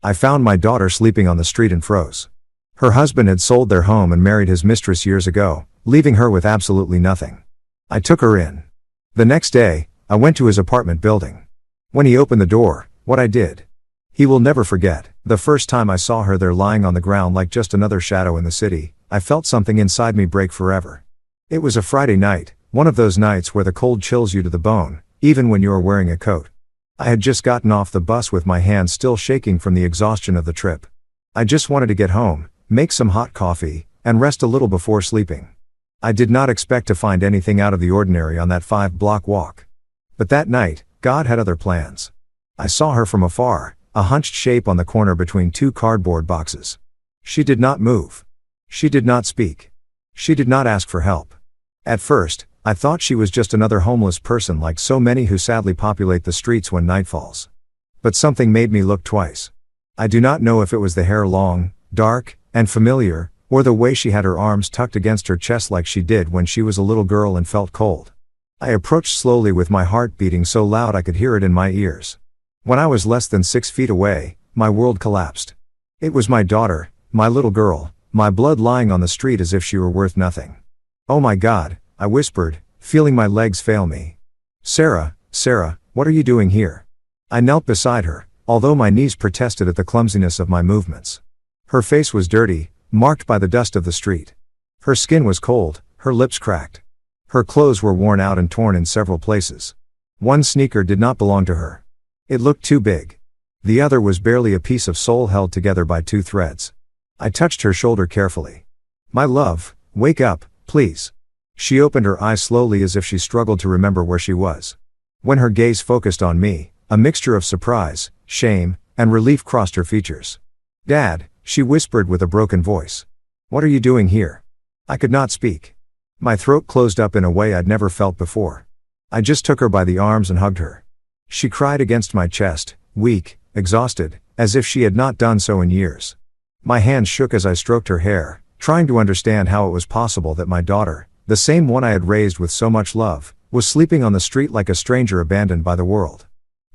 I found my daughter sleeping on the street and froze. Her husband had sold their home and married his mistress years ago, leaving her with absolutely nothing. I took her in. The next day, I went to his apartment building. When he opened the door, what I did, he will never forget. The first time I saw her there lying on the ground like just another shadow in the city, I felt something inside me break forever. It was a Friday night, one of those nights where the cold chills you to the bone, even when you are wearing a coat. I had just gotten off the bus with my hands still shaking from the exhaustion of the trip. I just wanted to get home, make some hot coffee, and rest a little before sleeping. I did not expect to find anything out of the ordinary on that 5-block walk. But that night, God had other plans. I saw her from afar, a hunched shape on the corner between two cardboard boxes. She did not move. She did not speak. She did not ask for help. At first, I thought she was just another homeless person like so many who sadly populate the streets when night falls. But something made me look twice. I do not know if it was the hair long, dark, and familiar, or the way she had her arms tucked against her chest like she did when she was a little girl and felt cold. I approached slowly with my heart beating so loud I could hear it in my ears. When I was less than 6 feet away, my world collapsed. It was my daughter, my little girl, my blood lying on the street as if she were worth nothing. "Oh my God," I whispered, feeling my legs fail me. Sarah, what are you doing here?" I knelt beside her, although my knees protested at the clumsiness of my movements. Her face was dirty, marked by the dust of the street. Her skin was cold, her lips cracked. Her clothes were worn out and torn in several places. One sneaker did not belong to her. It looked too big. The other was barely a piece of sole held together by 2 threads. I touched her shoulder carefully. "My love, wake up, please." She opened her eyes slowly as if she struggled to remember where she was. When her gaze focused on me, a mixture of surprise, shame, and relief crossed her features. "Dad," she whispered with a broken voice. "What are you doing here?" I could not speak. My throat closed up in a way I'd never felt before. I just took her by the arms and hugged her. She cried against my chest, weak, exhausted, as if she had not done so in years. My hands shook as I stroked her hair, trying to understand how it was possible that my daughter, the same one I had raised with so much love, was sleeping on the street like a stranger abandoned by the world.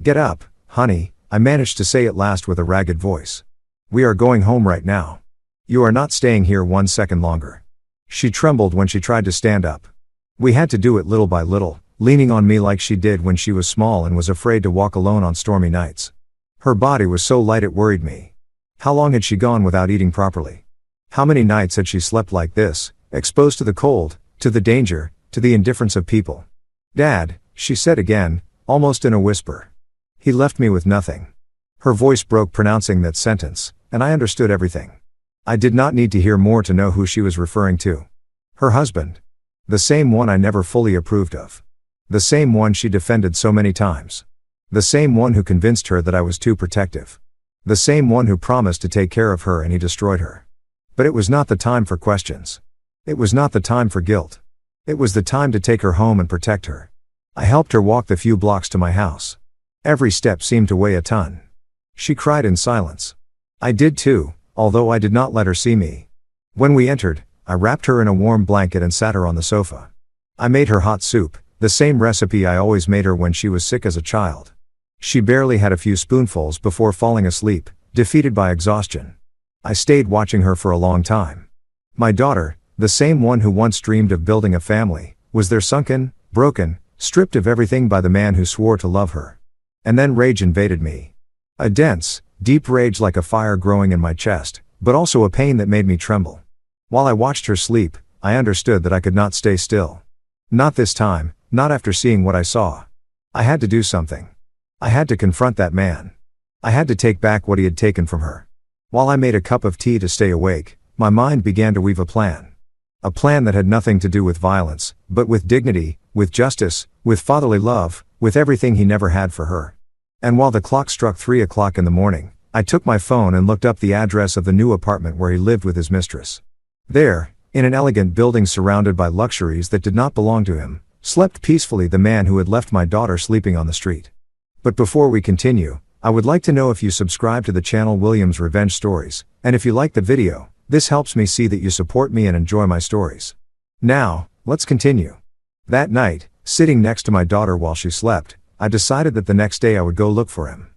"Get up, honey," I managed to say at last with a ragged voice. "We are going home right now. You are not staying here 1 second longer." She trembled when she tried to stand up. We had to do it little by little, leaning on me like she did when she was small and was afraid to walk alone on stormy nights. Her body was so light it worried me. How long had she gone without eating properly? How many nights had she slept like this, exposed to the cold, to the danger, to the indifference of people? "Dad," she said again, almost in a whisper. "He left me with nothing." Her voice broke pronouncing that sentence, and I understood everything. I did not need to hear more to know who she was referring to. Her husband. The same one I never fully approved of. The same one she defended so many times. The same one who convinced her that I was too protective. The same one who promised to take care of her and he destroyed her. But it was not the time for questions. It was not the time for guilt. It was the time to take her home and protect her. I helped her walk the few blocks to my house. Every step seemed to weigh a ton. She cried in silence. I did too, although I did not let her see me. When we entered, I wrapped her in a warm blanket and sat her on the sofa. I made her hot soup, the same recipe I always made her when she was sick as a child. She barely had a few spoonfuls before falling asleep, defeated by exhaustion. I stayed watching her for a long time. My daughter, the same one who once dreamed of building a family, was there sunken, broken, stripped of everything by the man who swore to love her. And then rage invaded me. A dense, deep rage like a fire growing in my chest, but also a pain that made me tremble. While I watched her sleep, I understood that I could not stay still. Not this time, not after seeing what I saw. I had to do something. I had to confront that man. I had to take back what he had taken from her. While I made a cup of tea to stay awake, my mind began to weave a plan. A plan that had nothing to do with violence, but with dignity, with justice, with fatherly love, with everything he never had for her. And while the clock struck 3 o'clock in the morning, I took my phone and looked up the address of the new apartment where he lived with his mistress. There, in an elegant building surrounded by luxuries that did not belong to him, slept peacefully the man who had left my daughter sleeping on the street. But before we continue, I would like to know if you subscribe to the channel William's Revenge Stories, and if you like the video, this helps me see that you support me and enjoy my stories. Now, let's continue. That night, sitting next to my daughter while she slept, I decided that the next day I would go look for him.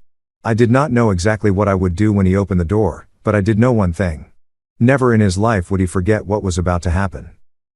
I did not know exactly what I would do when he opened the door, but I did know one thing. Never in his life would he forget what was about to happen.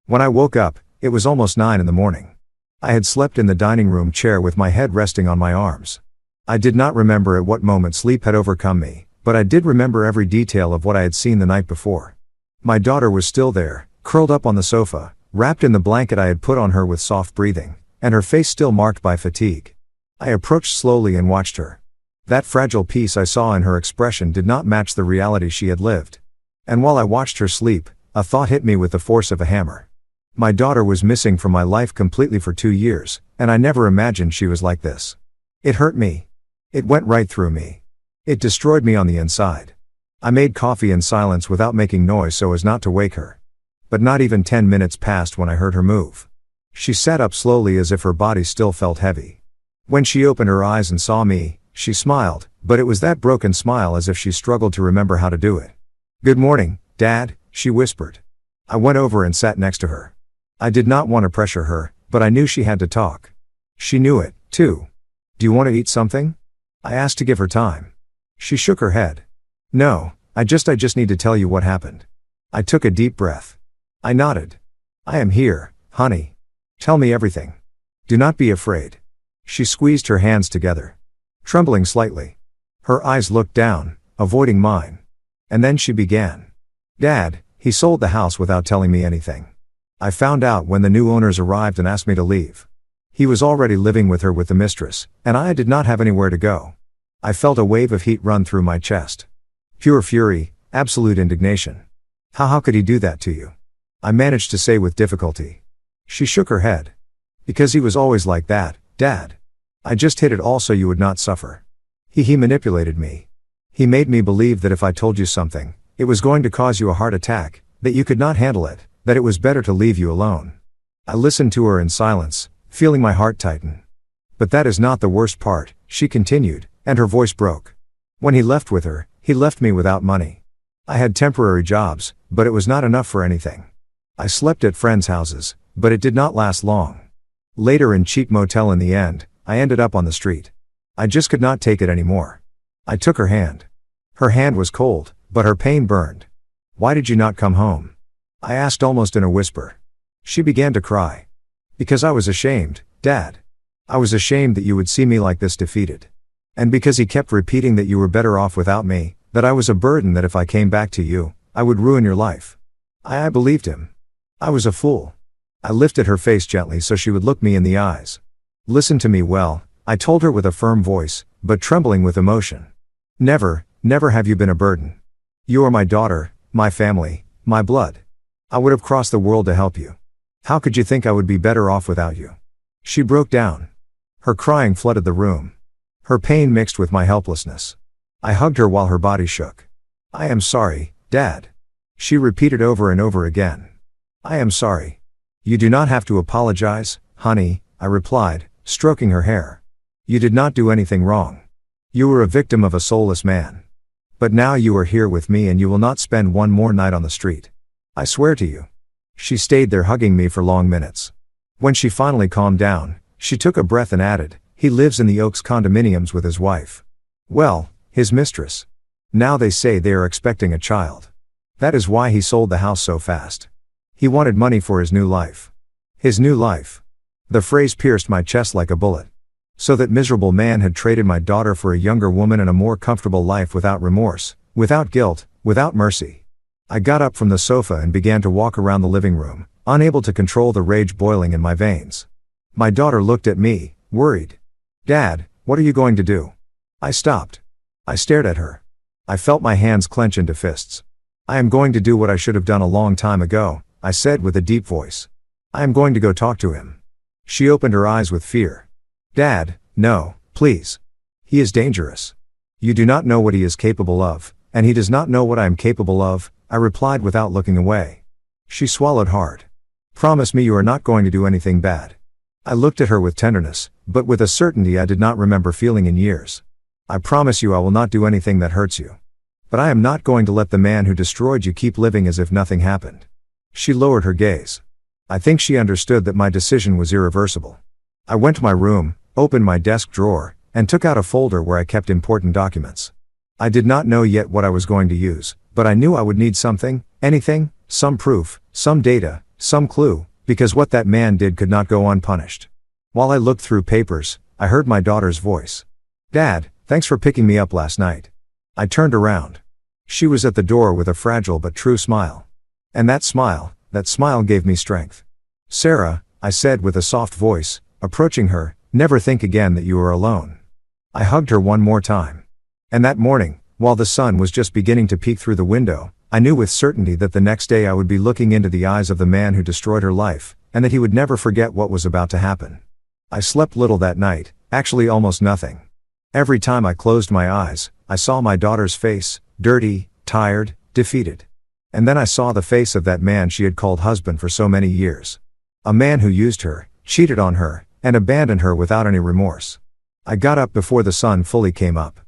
When I woke up, it was almost 9 in the morning. I had slept in the dining room chair with my head resting on my arms. I did not remember at what moment sleep had overcome me, but I did remember every detail of what I had seen the night before. My daughter was still there, curled up on the sofa, wrapped in the blanket I had put on her with soft breathing, and her face still marked by fatigue. I approached slowly and watched her. That fragile piece I saw in her expression did not match the reality she had lived. And while I watched her sleep, a thought hit me with the force of a hammer. My daughter was missing from my life completely for 2 years, and I never imagined she was like this. It hurt me. It went right through me. It destroyed me on the inside. I made coffee in silence without making noise so as not to wake her. But not even 10 minutes passed when I heard her move. She sat up slowly as if her body still felt heavy. When she opened her eyes and saw me, she smiled, but it was that broken smile as if she struggled to remember how to do it. "Good morning, Dad," she whispered. I went over and sat next to her. I did not want to pressure her, but I knew she had to talk. She knew it, too. "Do you want to eat something?" I asked to give her time. She shook her head. "No, I just need to tell you what happened." I took a deep breath. I nodded. "I am here, honey. Tell me everything. Do not be afraid." She squeezed her hands together, trembling slightly. Her eyes looked down, avoiding mine. And then she began. "Dad, he sold the house without telling me anything. I found out when the new owners arrived and asked me to leave. He was already living with her with the mistress, and I did not have anywhere to go." I felt a wave of heat run through my chest. Pure fury, absolute indignation. How could he do that to you?" I managed to say with difficulty. She shook her head. "Because he was always like that, Dad. I just hid it all so you would not suffer. He manipulated me. He made me believe that if I told you something, it was going to cause you a heart attack, that you could not handle it, that it was better to leave you alone." I listened to her in silence, feeling my heart tighten. "But that is not the worst part," she continued, and her voice broke. "When he left with her, he left me without money. I had temporary jobs, but it was not enough for anything. I slept at friends' houses, but it did not last long. Later in cheap motel in the end, I ended up on the street. I just could not take it anymore." I took her hand. Her hand was cold, but her pain burned. "Why did you not come home?" I asked almost in a whisper. She began to cry. "Because I was ashamed, Dad. I was ashamed that you would see me like this defeated. And because he kept repeating that you were better off without me, that I was a burden, that if I came back to you, I would ruin your life. I believed him. I was a fool." I lifted her face gently so she would look me in the eyes. "Listen to me well," I told her with a firm voice, but trembling with emotion. Never have you been a burden. You are my daughter, my family, my blood. I would have crossed the world to help you. How could you think I would be better off without you?" She broke down. Her crying flooded the room. Her pain mixed with my helplessness. I hugged her while her body shook. "I am sorry, Dad." She repeated over and over again. "I am sorry." "You do not have to apologize, honey," I replied, stroking her hair. "You did not do anything wrong. You were a victim of a soulless man. But now you are here with me and you will not spend one more night on the street. I swear to you." She stayed there hugging me for long minutes. When she finally calmed down, she took a breath and added, "He lives in the Oaks condominiums with his wife. Well, his mistress. Now they say they are expecting a child. That is why he sold the house so fast. He wanted money for his new life." His new life. The phrase pierced my chest like a bullet. So that miserable man had traded my daughter for a younger woman and a more comfortable life without remorse, without guilt, without mercy. I got up from the sofa and began to walk around the living room, unable to control the rage boiling in my veins. My daughter looked at me, worried. "Dad, what are you going to do?" I stopped. I stared at her. I felt my hands clench into fists. "I am going to do what I should have done a long time ago," I said with a deep voice. "I am going to go talk to him." She opened her eyes with fear. "Dad, no, please. He is dangerous. You do not know what he is capable of, and he does not know what I am capable of," I replied without looking away. She swallowed hard. "Promise me you are not going to do anything bad." I looked at her with tenderness, but with a certainty I did not remember feeling in years. "I promise you I will not do anything that hurts you. But I am not going to let the man who destroyed you keep living as if nothing happened." She lowered her gaze. I think she understood that my decision was irreversible. I went to my room, opened my desk drawer, and took out a folder where I kept important documents. I did not know yet what I was going to use, but I knew I would need something, anything, some proof, some data, some clue, because what that man did could not go unpunished. While I looked through papers, I heard my daughter's voice. "Dad, thanks for picking me up last night." I turned around. She was at the door with a fragile but true smile. And that smile gave me strength. "Sarah," I said with a soft voice, approaching her, "never think again that you are alone." I hugged her one more time. And that morning, while the sun was just beginning to peek through the window, I knew with certainty that the next day I would be looking into the eyes of the man who destroyed her life, and that he would never forget what was about to happen. I slept little that night, actually almost nothing. Every time I closed my eyes, I saw my daughter's face, dirty, tired, defeated. And then I saw the face of that man she had called husband for so many years. A man who used her, cheated on her, and abandoned her without any remorse. I got up before the sun fully came up.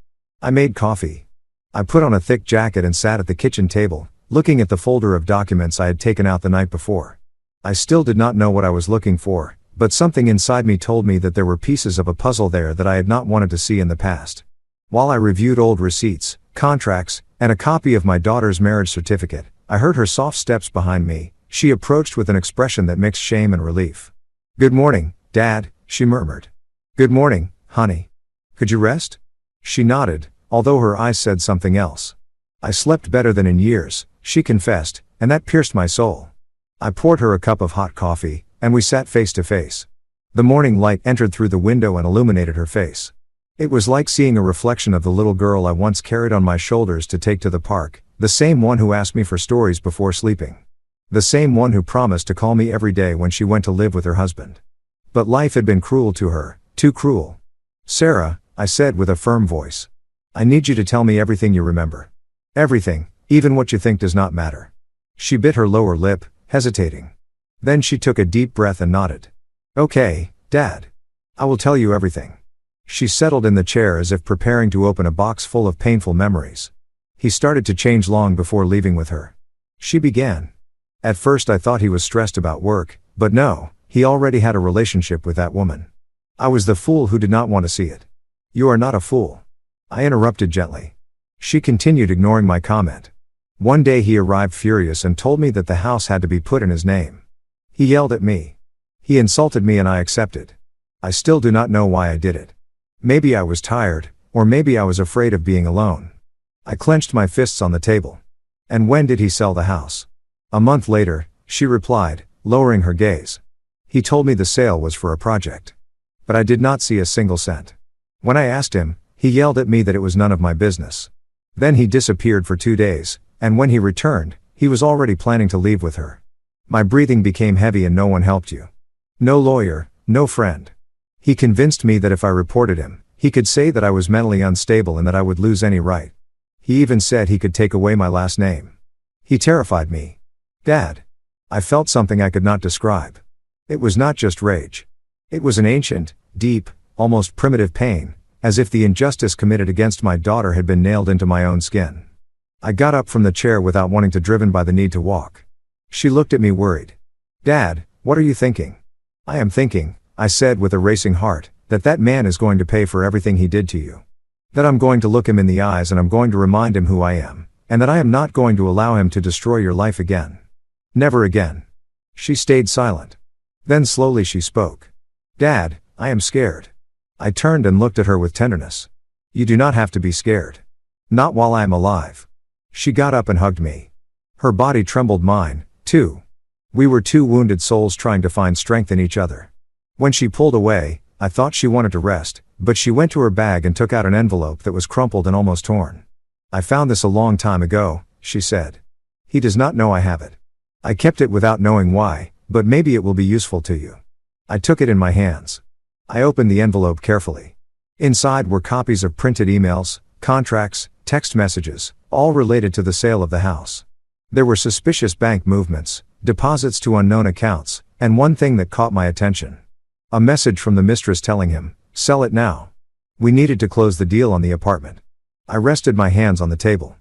I made coffee. I put on a thick jacket and sat at the kitchen table, looking at the folder of documents I had taken out the night before. I still did not know what I was looking for, but something inside me told me that there were pieces of a puzzle there that I had not wanted to see in the past. While I reviewed old receipts, contracts, and a copy of my daughter's marriage certificate, I heard her soft steps behind me. She approached with an expression that mixed shame and relief. "Good morning, Dad," she murmured. "Good morning, honey. Could you rest?" She nodded, although her eyes said something else. "I slept better than in years," she confessed, and that pierced my soul. I poured her a cup of hot coffee, and we sat face to face. The morning light entered through the window and illuminated her face. It was like seeing a reflection of the little girl I once carried on my shoulders to take to the park, the same one who asked me for stories before sleeping. The same one who promised to call me every day when she went to live with her husband. But life had been cruel to her, too cruel. "Sarah," I said with a firm voice. "I need you to tell me everything you remember. Everything, even what you think does not matter." She bit her lower lip, hesitating. Then she took a deep breath and nodded. "Okay, Dad. I will tell you everything." She settled in the chair as if preparing to open a box full of painful memories. He started to change long before leaving with her. She began. "At first I thought he was stressed about work, but no, he already had a relationship with that woman. I was the fool who did not want to see it." "You are not a fool," I interrupted gently. She continued, ignoring my comment. "One day he arrived furious and told me that the house had to be put in his name. He yelled at me. He insulted me and I accepted. I still do not know why I did it. Maybe I was tired, or maybe I was afraid of being alone." I clenched my fists on the table. "And when did he sell the house?" "A month later," she replied, lowering her gaze. "He told me the sale was for a project. But I did not see a single cent. When I asked him, he yelled at me that it was none of my business. Then he disappeared for 2 days, and when he returned, he was already planning to leave with her. My breathing became heavy and no one helped you. No lawyer, no friend. He convinced me that if I reported him, he could say that I was mentally unstable and that I would lose any right. He even said he could take away my last name. He terrified me. Dad." I felt something I could not describe. It was not just rage. It was an ancient, deep, almost primitive pain, as if the injustice committed against my daughter had been nailed into my own skin. I got up from the chair without wanting to, driven by the need to walk. She looked at me worried. "Dad, what are you thinking?" "I am thinking," I said with a racing heart, that man is going to pay for everything he did to you. That I'm going to look him in the eyes and I'm going to remind him who I am, and that I am not going to allow him to destroy your life again. Never again." She stayed silent. Then slowly she spoke. "Dad, I am scared." I turned and looked at her with tenderness. "You do not have to be scared. Not while I am alive." She got up and hugged me. Her body trembled, mine, too. We were two wounded souls trying to find strength in each other. When she pulled away, I thought she wanted to rest, but she went to her bag and took out an envelope that was crumpled and almost torn. "I found this a long time ago," she said. "He does not know I have it. I kept it without knowing why, but maybe it will be useful to you." I took it in my hands. I opened the envelope carefully. Inside were copies of printed emails, contracts, text messages, all related to the sale of the house. There were suspicious bank movements, deposits to unknown accounts, and one thing that caught my attention. A message from the mistress telling him, "Sell it now." We needed to close the deal on the apartment. I rested my hands on the table.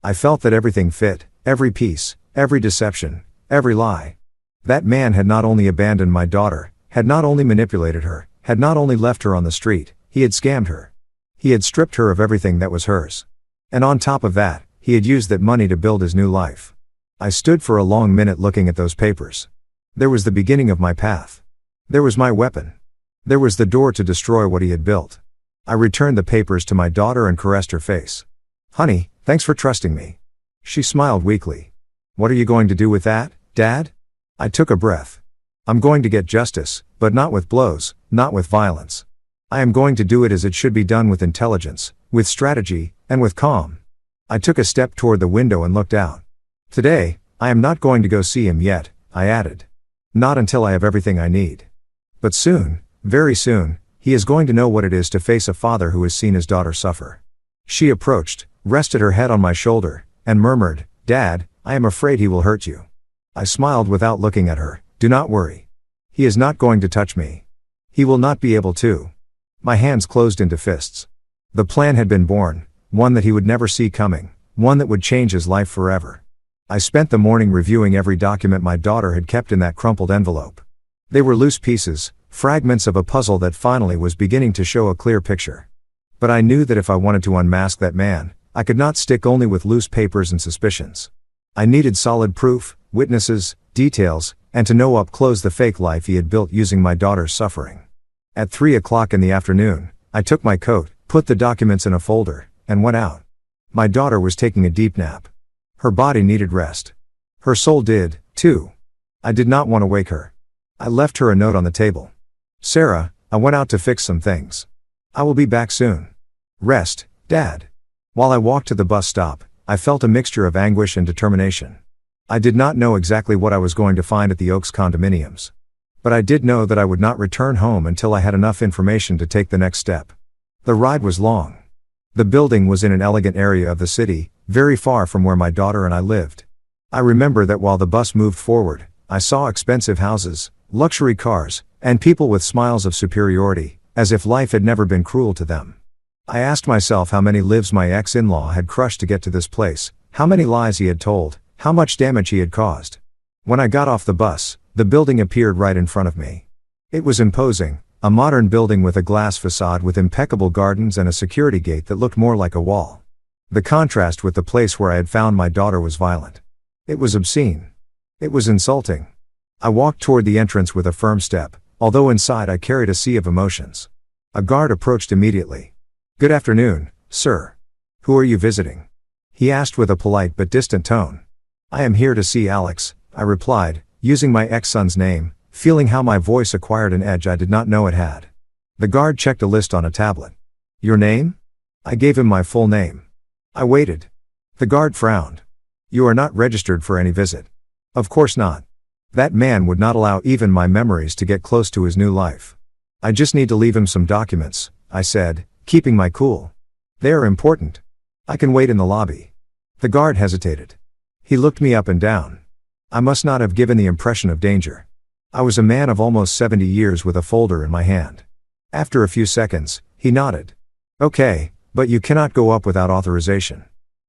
I felt that everything fit, every piece, every deception, every lie. That man had not only abandoned my daughter, had not only manipulated her, had not only left her on the street, he had scammed her. He had stripped her of everything that was hers. And on top of that, he had used that money to build his new life. I stood for a long minute looking at those papers. There was the beginning of my path. There was my weapon. There was the door to destroy what he had built. I returned the papers to my daughter and caressed her face. "Honey, thanks for trusting me." She smiled weakly. "What are you going to do with that, Dad?" I took a breath. "I'm going to get justice, but not with blows, not with violence. I am going to do it as it should be done, with intelligence, with strategy, and with calm." I took a step toward the window and looked out. "Today, I am not going to go see him yet," I added. "Not until I have everything I need. But soon, very soon, he is going to know what it is to face a father who has seen his daughter suffer." She approached, rested her head on my shoulder, and murmured, "Dad, I am afraid he will hurt you." I smiled without looking at her. "Do not worry. He is not going to touch me. He will not be able to." My hands closed into fists. The plan had been born, one that he would never see coming, one that would change his life forever. I spent the morning reviewing every document my daughter had kept in that crumpled envelope. They were loose pieces, fragments of a puzzle that finally was beginning to show a clear picture. But I knew that if I wanted to unmask that man, I could not stick only with loose papers and suspicions. I needed solid proof, witnesses, details, and to know up close the fake life he had built using my daughter's suffering. At 3 o'clock in the afternoon, I took my coat, put the documents in a folder, and went out. My daughter was taking a deep nap. Her body needed rest. Her soul did, too. I did not want to wake her. I left her a note on the table. "Sarah, I went out to fix some things. I will be back soon. Rest, Dad." While I walked to the bus stop, I felt a mixture of anguish and determination. I did not know exactly what I was going to find at the Oaks condominiums. But I did know that I would not return home until I had enough information to take the next step. The ride was long. The building was in an elegant area of the city, very far from where my daughter and I lived. I remember that while the bus moved forward, I saw expensive houses, luxury cars, and people with smiles of superiority, as if life had never been cruel to them. I asked myself how many lives my ex-in-law had crushed to get to this place, how many lies he had told, how much damage he had caused. When I got off the bus, the building appeared right in front of me. It was imposing, a modern building with a glass facade with impeccable gardens and a security gate that looked more like a wall. The contrast with the place where I had found my daughter was violent. It was obscene. It was insulting. I walked toward the entrance with a firm step, although inside I carried a sea of emotions. A guard approached immediately. "Good afternoon, sir. Who are you visiting?" he asked with a polite but distant tone. "I am here to see Alex," I replied, using my ex-son's name, feeling how my voice acquired an edge I did not know it had. The guard checked a list on a tablet. "Your name?" I gave him my full name. I waited. The guard frowned. "You are not registered for any visit." "Of course not. That man would not allow even my memories to get close to his new life. I just need to leave him some documents," I said, keeping my cool. "They are important. I can wait in the lobby." The guard hesitated. He looked me up and down. I must not have given the impression of danger. I was a man of almost 70 years with a folder in my hand. After a few seconds, he nodded. "Okay, but you cannot go up without authorization.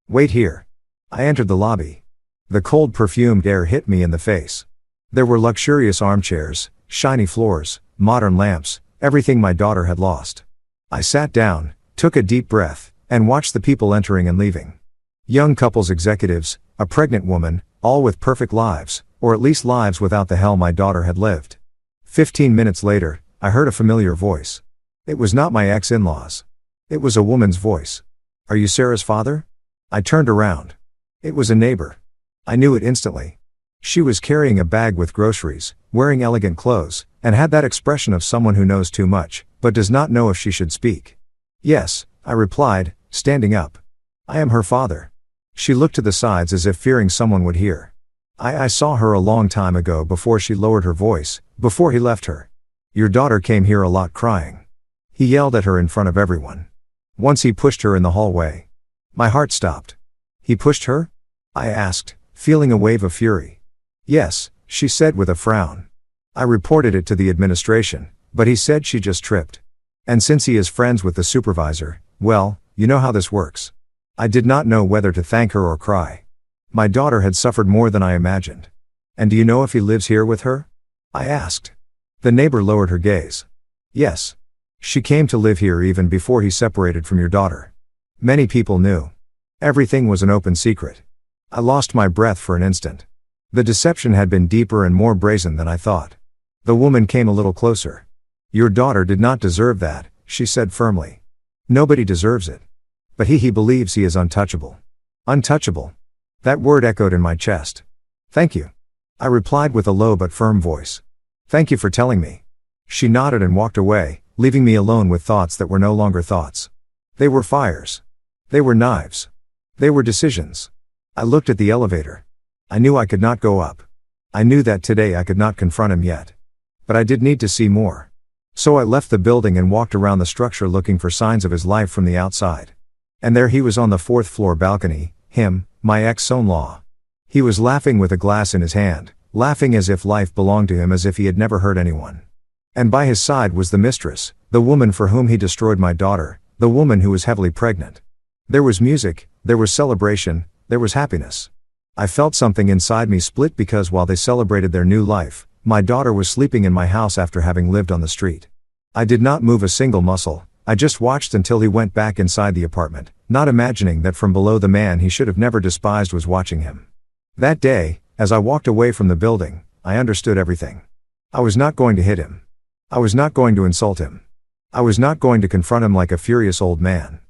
Wait here." I entered the lobby. The cold perfumed air hit me in the face. There were luxurious armchairs, shiny floors, modern lamps, everything my daughter had lost. I sat down, took a deep breath, and watched the people entering and leaving. Young couples, executives, a pregnant woman, all with perfect lives, or at least lives without the hell my daughter had lived. 15 minutes later, I heard a familiar voice. It was not my ex-in-law's. It was a woman's voice. "Are you Sarah's father?" I turned around. It was a neighbor. I knew it instantly. She was carrying a bag with groceries, wearing elegant clothes, and had that expression of someone who knows too much, but does not know if she should speak. "Yes," I replied, standing up. "I am her father." She looked to the sides as if fearing someone would hear. I saw her a long time ago before she lowered her voice, before he left her. "Your daughter came here a lot crying." He yelled at her in front of everyone. Once he pushed her in the hallway. My heart stopped. "He pushed her?" I asked, feeling a wave of fury. "Yes," she said with a frown. "I reported it to the administration, but he said she just tripped. And since he is friends with the supervisor, well, you know how this works." I did not know whether to thank her or cry. My daughter had suffered more than I imagined. "And do you know if he lives here with her?" I asked. The neighbor lowered her gaze. "Yes. She came to live here even before he separated from your daughter. Many people knew. Everything was an open secret. I lost my breath for an instant. The deception had been deeper and more brazen than I thought. The woman came a little closer. Your daughter did not deserve that, she said firmly. Nobody deserves it. But he believes he is untouchable. Untouchable. That word echoed in my chest. Thank you. I replied with a low but firm voice. Thank you for telling me. She nodded and walked away, leaving me alone with thoughts that were no longer thoughts. They were fires. They were knives. They were decisions. I looked at the elevator. I knew I could not go up. I knew that today I could not confront him yet. But I did need to see more. So I left the building and walked around the structure looking for signs of his life from the outside. And there he was on the 4th floor balcony, him, my ex-son-in-law. He was laughing with a glass in his hand, laughing as if life belonged to him, as if he had never hurt anyone. And by his side was the mistress, the woman for whom he destroyed my daughter, the woman who was heavily pregnant. There was music, there was celebration, there was happiness. I felt something inside me split because while they celebrated their new life, my daughter was sleeping in my house after having lived on the street. I did not move a single muscle. I just watched until he went back inside the apartment, not imagining that from below the man he should have never despised was watching him. That day, as I walked away from the building, I understood everything. I was not going to hit him. I was not going to insult him. I was not going to confront him like a furious old man.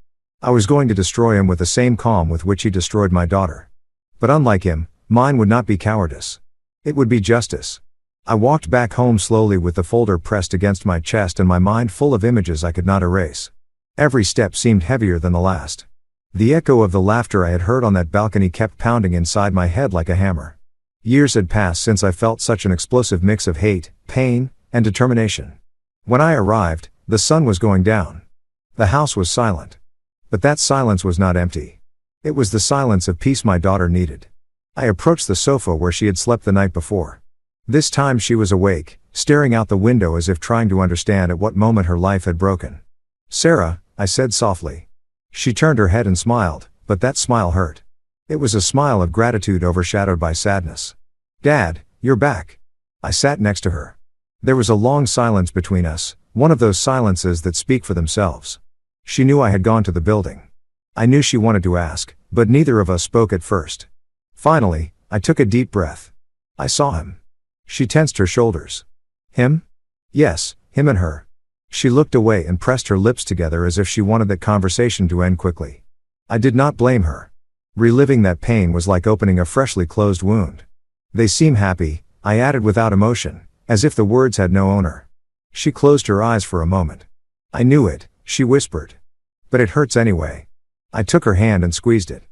I was going to destroy him with the same calm with which he destroyed my daughter. But unlike him, mine would not be cowardice. It would be justice. I walked back home slowly with the folder pressed against my chest and my mind full of images I could not erase. Every step seemed heavier than the last. The echo of the laughter I had heard on that balcony kept pounding inside my head like a hammer. Years had passed since I felt such an explosive mix of hate, pain, and determination. When I arrived, the sun was going down. The house was silent. But that silence was not empty. It was the silence of peace my daughter needed. I approached the sofa where she had slept the night before. This time she was awake, staring out the window as if trying to understand at what moment her life had broken. Sarah, I said softly. She turned her head and smiled, but that smile hurt. It was a smile of gratitude overshadowed by sadness. Dad, you're back. I sat next to her. There was a long silence between us, one of those silences that speak for themselves. She knew I had gone to the building. I knew she wanted to ask, but neither of us spoke at first. Finally, I took a deep breath. I saw him. She tensed her shoulders. Him? Yes, him and her. She looked away and pressed her lips together as if she wanted that conversation to end quickly. I did not blame her. Reliving that pain was like opening a freshly closed wound. They seem happy, I added without emotion, as if the words had no owner. She closed her eyes for a moment. I knew it, she whispered. But it hurts anyway. I took her hand and squeezed it.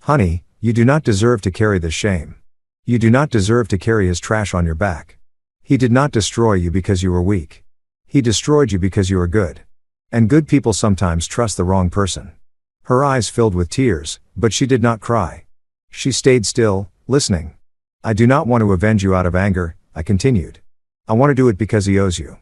Honey, you do not deserve to carry this shame. You do not deserve to carry his trash on your back. He did not destroy you because you were weak. He destroyed you because you are good. And good people sometimes trust the wrong person. Her eyes filled with tears, but she did not cry. She stayed still, listening. I do not want to avenge you out of anger, I continued. I want to do it because he owes you.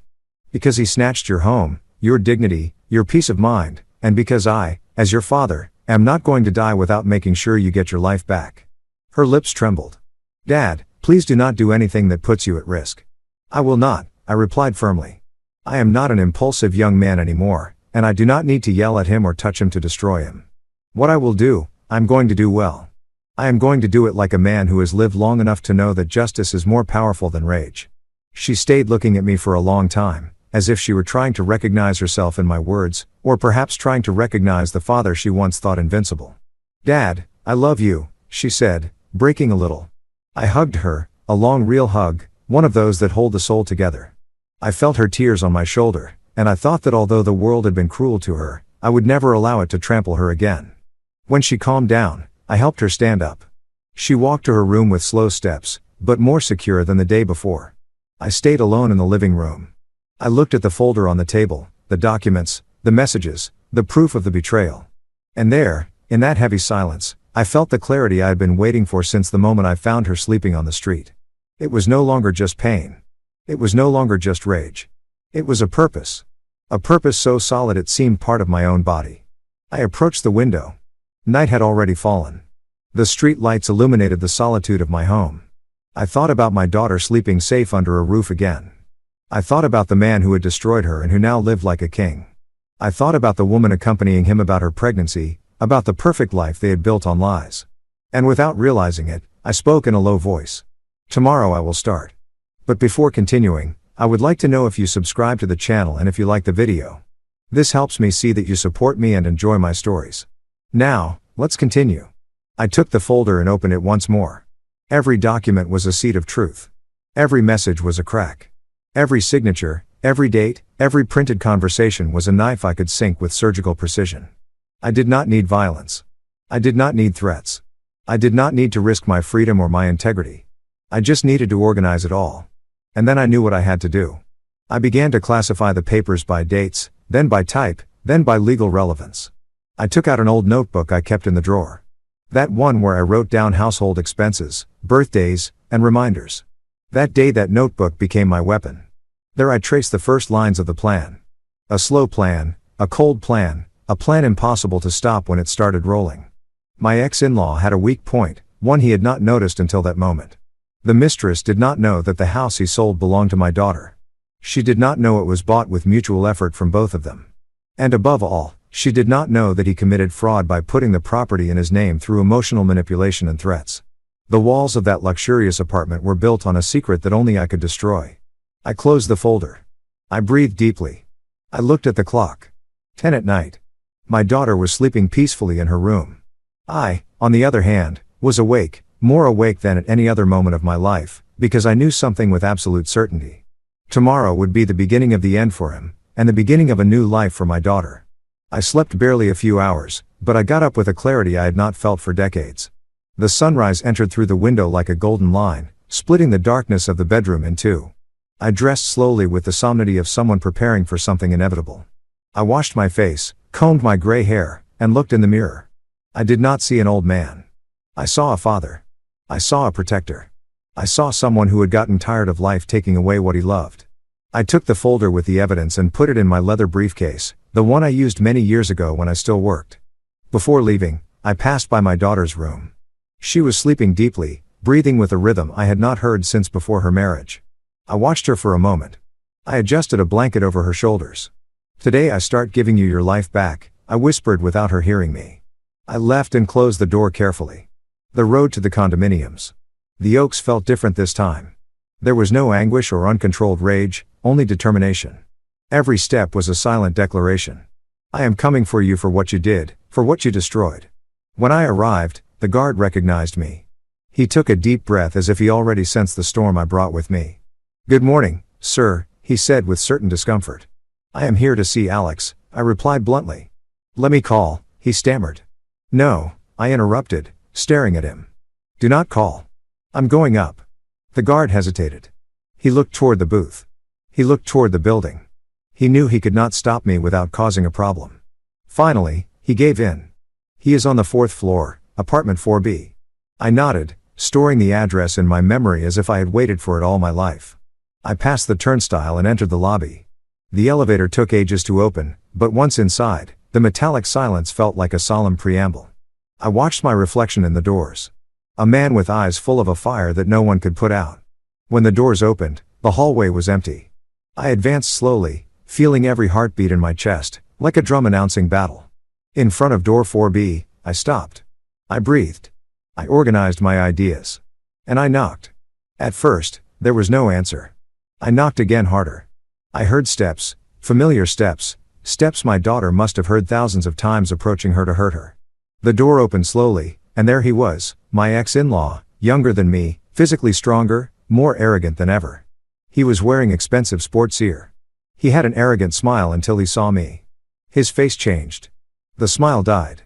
Because he snatched your home, your dignity, your peace of mind, and because I, as your father, am not going to die without making sure you get your life back. Her lips trembled. Dad, please do not do anything that puts you at risk. I will not, I replied firmly. I am not an impulsive young man anymore, and I do not need to yell at him or touch him to destroy him. What I will do, I'm going to do well. I am going to do it like a man who has lived long enough to know that justice is more powerful than rage. She stayed looking at me for a long time, as if she were trying to recognize herself in my words, or perhaps trying to recognize the father she once thought invincible. Dad, I love you, she said, breaking a little. I hugged her, a long real hug, one of those that hold the soul together. I felt her tears on my shoulder, and I thought that although the world had been cruel to her, I would never allow it to trample her again. When she calmed down, I helped her stand up. She walked to her room with slow steps, but more secure than the day before. I stayed alone in the living room. I looked at the folder on the table, the documents, the messages, the proof of the betrayal. And there, in that heavy silence, I felt the clarity I had been waiting for since the moment I found her sleeping on the street. It was no longer just pain. It was no longer just rage. It was a purpose. A purpose so solid it seemed part of my own body. I approached the window. Night had already fallen. The street lights illuminated the solitude of my home. I thought about my daughter sleeping safe under a roof again. I thought about the man who had destroyed her and who now lived like a king. I thought about the woman accompanying him, about her pregnancy, about the perfect life they had built on lies. And without realizing it, I spoke in a low voice. Tomorrow I will start. But before continuing, I would like to know if you subscribe to the channel and if you like the video. This helps me see that you support me and enjoy my stories. Now, let's continue. I took the folder and opened it once more. Every document was a seed of truth. Every message was a crack. Every signature, every date, every printed conversation was a knife I could sink with surgical precision. I did not need violence. I did not need threats. I did not need to risk my freedom or my integrity. I just needed to organize it all. And then I knew what I had to do. I began to classify the papers by dates, then by type, then by legal relevance. I took out an old notebook I kept in the drawer. That one where I wrote down household expenses, birthdays, and reminders. That day that notebook became my weapon. There I traced the first lines of the plan. A slow plan, a cold plan, a plan impossible to stop when it started rolling. My ex-in-law had a weak point, one he had not noticed until that moment. The mistress did not know that the house he sold belonged to my daughter. She did not know it was bought with mutual effort from both of them. And above all, she did not know that he committed fraud by putting the property in his name through emotional manipulation and threats. The walls of that luxurious apartment were built on a secret that only I could destroy. I closed the folder. I breathed deeply. I looked at the clock. 10 at night. My daughter was sleeping peacefully in her room. I, on the other hand, was awake, more awake than at any other moment of my life, because I knew something with absolute certainty. Tomorrow would be the beginning of the end for him, and the beginning of a new life for my daughter. I slept barely a few hours, but I got up with a clarity I had not felt for decades. The sunrise entered through the window like a golden line, splitting the darkness of the bedroom in two. I dressed slowly with the solemnity of someone preparing for something inevitable. I washed my face, combed my gray hair, and looked in the mirror. I did not see an old man. I saw a father. I saw a protector. I saw someone who had gotten tired of life taking away what he loved. I took the folder with the evidence and put it in my leather briefcase, the one I used many years ago when I still worked. Before leaving, I passed by my daughter's room. She was sleeping deeply, breathing with a rhythm I had not heard since before her marriage. I watched her for a moment. I adjusted a blanket over her shoulders. Today I start giving you your life back, I whispered without her hearing me. I left and closed the door carefully. The road to the condominiums. The Oaks felt different this time. There was no anguish or uncontrolled rage, only determination. Every step was a silent declaration. I am coming for you for what you did, for what you destroyed. When I arrived, the guard recognized me. He took a deep breath as if he already sensed the storm I brought with me. Good morning, sir, he said with certain discomfort. I am here to see Alex, I replied bluntly. Let me call, he stammered. No, I interrupted, staring at him. Do not call. I'm going up. The guard hesitated. He looked toward the booth. He looked toward the building. He knew he could not stop me without causing a problem. Finally, he gave in. He is on the 4th floor, apartment 4B. I nodded, storing the address in my memory as if I had waited for it all my life. I passed the turnstile and entered the lobby. The elevator took ages to open, but once inside, the metallic silence felt like a solemn preamble. I watched my reflection in the doors. A man with eyes full of a fire that no one could put out. When the doors opened, the hallway was empty. I advanced slowly, feeling every heartbeat in my chest, like a drum announcing battle. In front of door 4B, I stopped. I breathed. I organized my ideas. And I knocked. At first, there was no answer. I knocked again harder. I heard steps, familiar steps, steps my daughter must have heard thousands of times approaching her to hurt her. The door opened slowly, and there he was, my ex-in-law, younger than me, physically stronger, more arrogant than ever. He was wearing expensive sports gear. He had an arrogant smile until he saw me. His face changed. The smile died.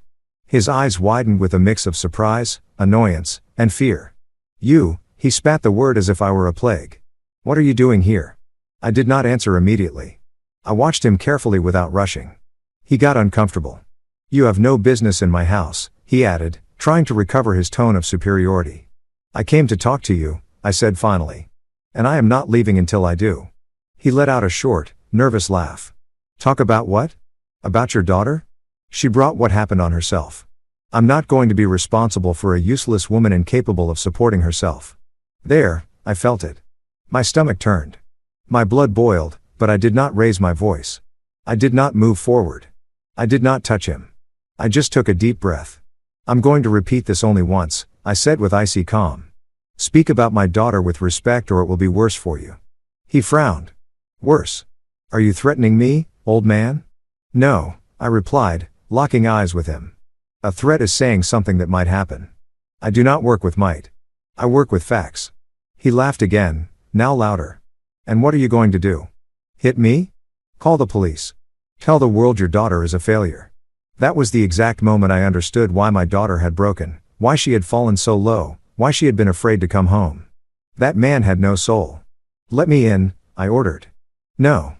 His eyes widened with a mix of surprise, annoyance, and fear. You, he spat the word as if I were a plague. What are you doing here? I did not answer immediately. I watched him carefully without rushing. He got uncomfortable. You have no business in my house, he added, trying to recover his tone of superiority. I came to talk to you, I said finally. And I am not leaving until I do. He let out a short, nervous laugh. Talk about what? About your daughter? She brought what happened on herself. I'm not going to be responsible for a useless woman incapable of supporting herself. There, I felt it. My stomach turned. My blood boiled, but I did not raise my voice. I did not move forward. I did not touch him. I just took a deep breath. I'm going to repeat this only once, I said with icy calm. Speak about my daughter with respect or it will be worse for you. He frowned. Worse? Are you threatening me, old man? No, I replied, locking eyes with him. A threat is saying something that might happen. I do not work with might. I work with facts. He laughed again, now louder. And what are you going to do? Hit me? Call the police. Tell the world your daughter is a failure. That was the exact moment I understood why my daughter had broken, why she had fallen so low, why she had been afraid to come home. That man had no soul. Let me in, I ordered. No.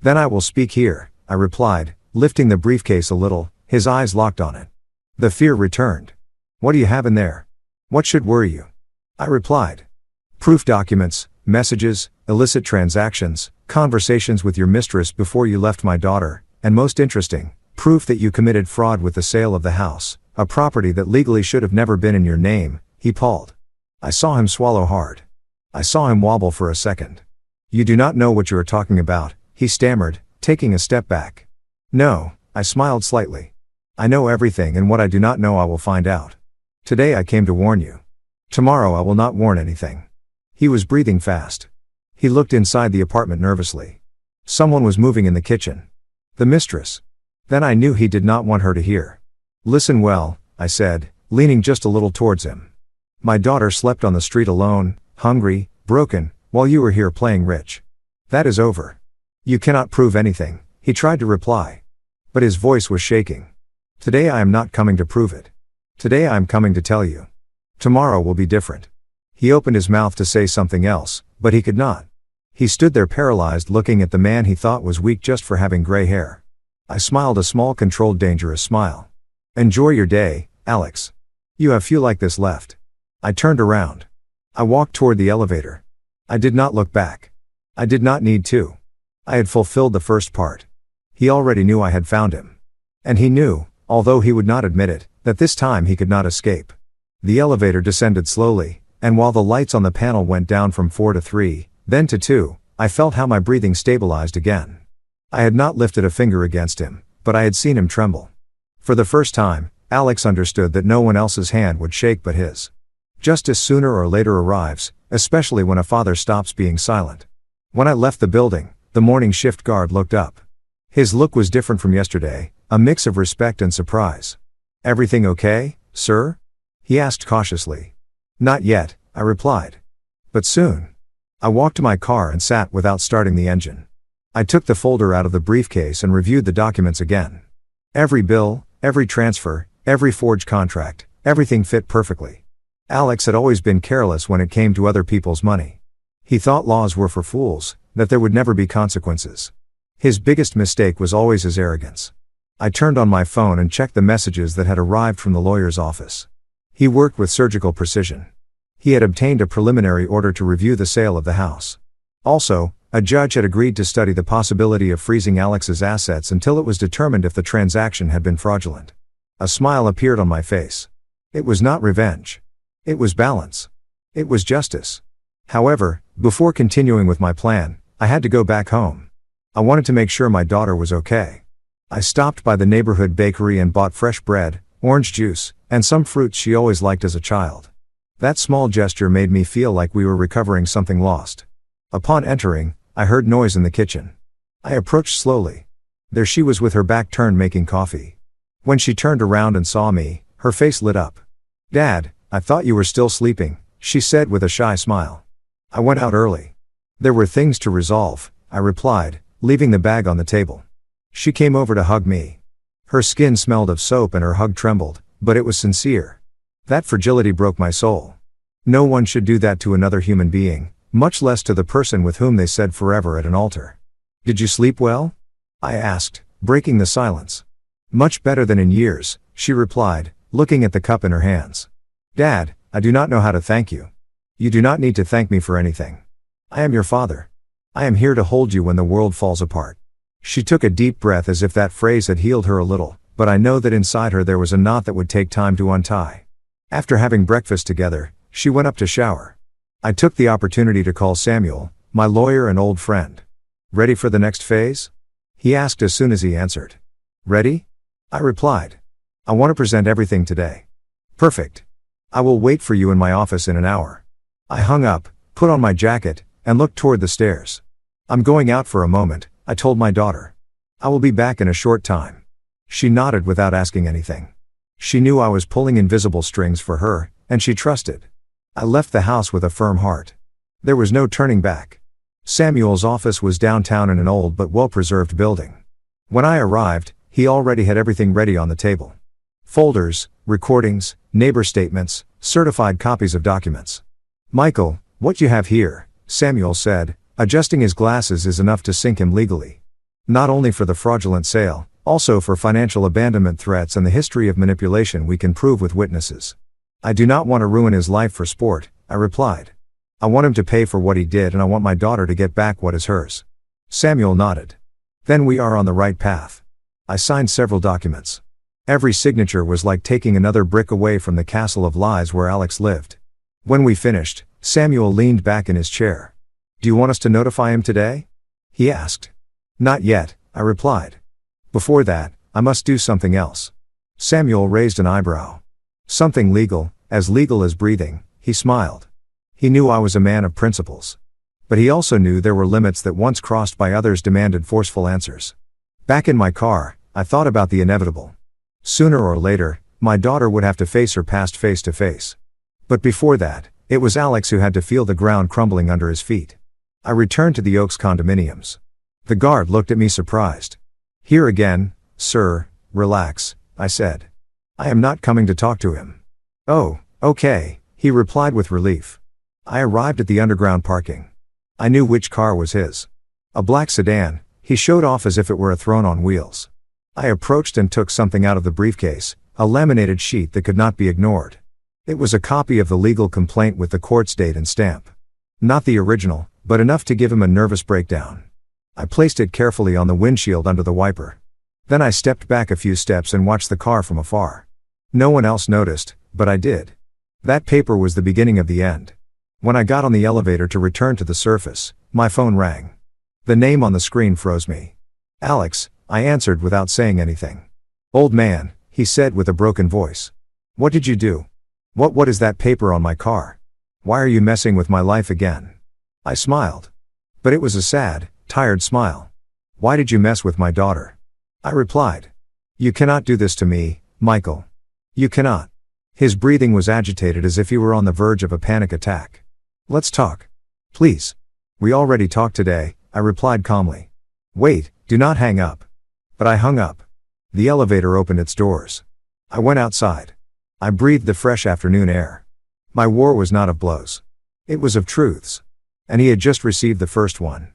Then I will speak here, I replied, lifting the briefcase a little, his eyes locked on it. The fear returned. What do you have in there? What should worry you? I replied. Proof documents, messages, illicit transactions, conversations with your mistress before you left my daughter, and most interesting, proof that you committed fraud with the sale of the house, a property that legally should have never been in your name, he paused. I saw him swallow hard. I saw him wobble for a second. You do not know what you are talking about, he stammered, taking a step back. No, I smiled slightly. I know everything and what I do not know I will find out. Today I came to warn you. Tomorrow I will not warn anything. He was breathing fast. He looked inside the apartment nervously. Someone was moving in the kitchen. The mistress. Then I knew he did not want her to hear. Listen well, I said, leaning just a little towards him. My daughter slept on the street alone, hungry, broken, while you were here playing rich. That is over. You cannot prove anything, he tried to reply. But his voice was shaking. Today I am not coming to prove it. Today I am coming to tell you. Tomorrow will be different. He opened his mouth to say something else, but he could not. He stood there paralyzed looking at the man he thought was weak just for having gray hair. I smiled a small controlled dangerous smile. Enjoy your day, Alex. You have few like this left. I turned around. I walked toward the elevator. I did not look back. I did not need to. I had fulfilled the first part. He already knew I had found him. And he knew, although he would not admit it, that this time he could not escape. The elevator descended slowly, and while the lights on the panel went down from 4 to 3, then to 2, I felt how my breathing stabilized again. I had not lifted a finger against him, but I had seen him tremble. For the first time, Alex understood that no one else's hand would shake but his. Justice sooner or later arrives, especially when a father stops being silent. When I left the building, the morning shift guard looked up. His look was different from yesterday, a mix of respect and surprise. Everything okay, sir? He asked cautiously. Not yet, I replied. But soon. I walked to my car and sat without starting the engine. I took the folder out of the briefcase and reviewed the documents again. Every bill, every transfer, every forged contract, everything fit perfectly. Alex had always been careless when it came to other people's money. He thought laws were for fools, that there would never be consequences. His biggest mistake was always his arrogance. I turned on my phone and checked the messages that had arrived from the lawyer's office. He worked with surgical precision. He had obtained a preliminary order to review the sale of the house. Also, a judge had agreed to study the possibility of freezing Alex's assets until it was determined if the transaction had been fraudulent. A smile appeared on my face. It was not revenge. It was balance. It was justice. However, before continuing with my plan, I had to go back home. I wanted to make sure my daughter was okay. I stopped by the neighborhood bakery and bought fresh bread, orange juice, and some fruits she always liked as a child. That small gesture made me feel like we were recovering something lost. Upon entering, I heard noise in the kitchen. I approached slowly. There she was with her back turned making coffee. When she turned around and saw me, her face lit up. Dad, I thought you were still sleeping, she said with a shy smile. I went out early. There were things to resolve, I replied, leaving the bag on the table. She came over to hug me. Her skin smelled of soap and her hug trembled, but it was sincere. That fragility broke my soul. No one should do that to another human being, much less to the person with whom they said forever at an altar. Did you sleep well? I asked, breaking the silence. Much better than in years, she replied, looking at the cup in her hands. Dad, I do not know how to thank you. You do not need to thank me for anything. I am your father. I am here to hold you when the world falls apart. She took a deep breath as if that phrase had healed her a little, but I know that inside her there was a knot that would take time to untie. After having breakfast together, she went up to shower. I took the opportunity to call Samuel, my lawyer and old friend. Ready for the next phase? He asked as soon as he answered. Ready? I replied. I want to present everything today. Perfect. I will wait for you in my office in an hour. I hung up, put on my jacket, and looked toward the stairs. I'm going out for a moment, I told my daughter. I will be back in a short time. She nodded without asking anything. She knew I was pulling invisible strings for her, and she trusted. I left the house with a firm heart. There was no turning back. Samuel's office was downtown in an old but well-preserved building. When I arrived, he already had everything ready on the table. Folders, recordings, neighbor statements, certified copies of documents. Michael, what you have here, Samuel said, adjusting his glasses is enough to sink him legally. Not only for the fraudulent sale, also for financial abandonment threats and the history of manipulation we can prove with witnesses. I do not want to ruin his life for sport, I replied. I want him to pay for what he did and I want my daughter to get back what is hers. Samuel nodded. Then we are on the right path. I signed several documents. Every signature was like taking another brick away from the castle of lies where Alex lived. When we finished, Samuel leaned back in his chair. Do you want us to notify him today? He asked. Not yet, I replied. Before that, I must do something else. Samuel raised an eyebrow. Something legal as breathing, he smiled. He knew I was a man of principles. But he also knew there were limits that once crossed by others demanded forceful answers. Back in my car, I thought about the inevitable. Sooner or later, my daughter would have to face her past face to face. But before that, it was Alex who had to feel the ground crumbling under his feet. I returned to the Oaks condominiums. The guard looked at me surprised. Here again, sir, relax, I said. I am not coming to talk to him. Oh, okay, he replied with relief. I arrived at the underground parking. I knew which car was his. A black sedan, he showed off as if it were a throne on wheels. I approached and took something out of the briefcase, a laminated sheet that could not be ignored. It was a copy of the legal complaint with the court's date and stamp. Not the original, but enough to give him a nervous breakdown. I placed it carefully on the windshield under the wiper. Then I stepped back a few steps and watched the car from afar. No one else noticed, but I did. That paper was the beginning of the end. When I got on the elevator to return to the surface, my phone rang. The name on the screen froze me. Alex, I answered without saying anything. Old man, he said with a broken voice. What did you do? What is that paper on my car? Why are you messing with my life again? I smiled. But it was a sad, tired smile. Why did you mess with my daughter? I replied. You cannot do this to me, Michael. You cannot. His breathing was agitated as if he were on the verge of a panic attack. Let's talk. Please. We already talked today, I replied calmly. Wait, do not hang up. But I hung up. The elevator opened its doors. I went outside. I breathed the fresh afternoon air. My war was not of blows. It was of truths. And he had just received the first one.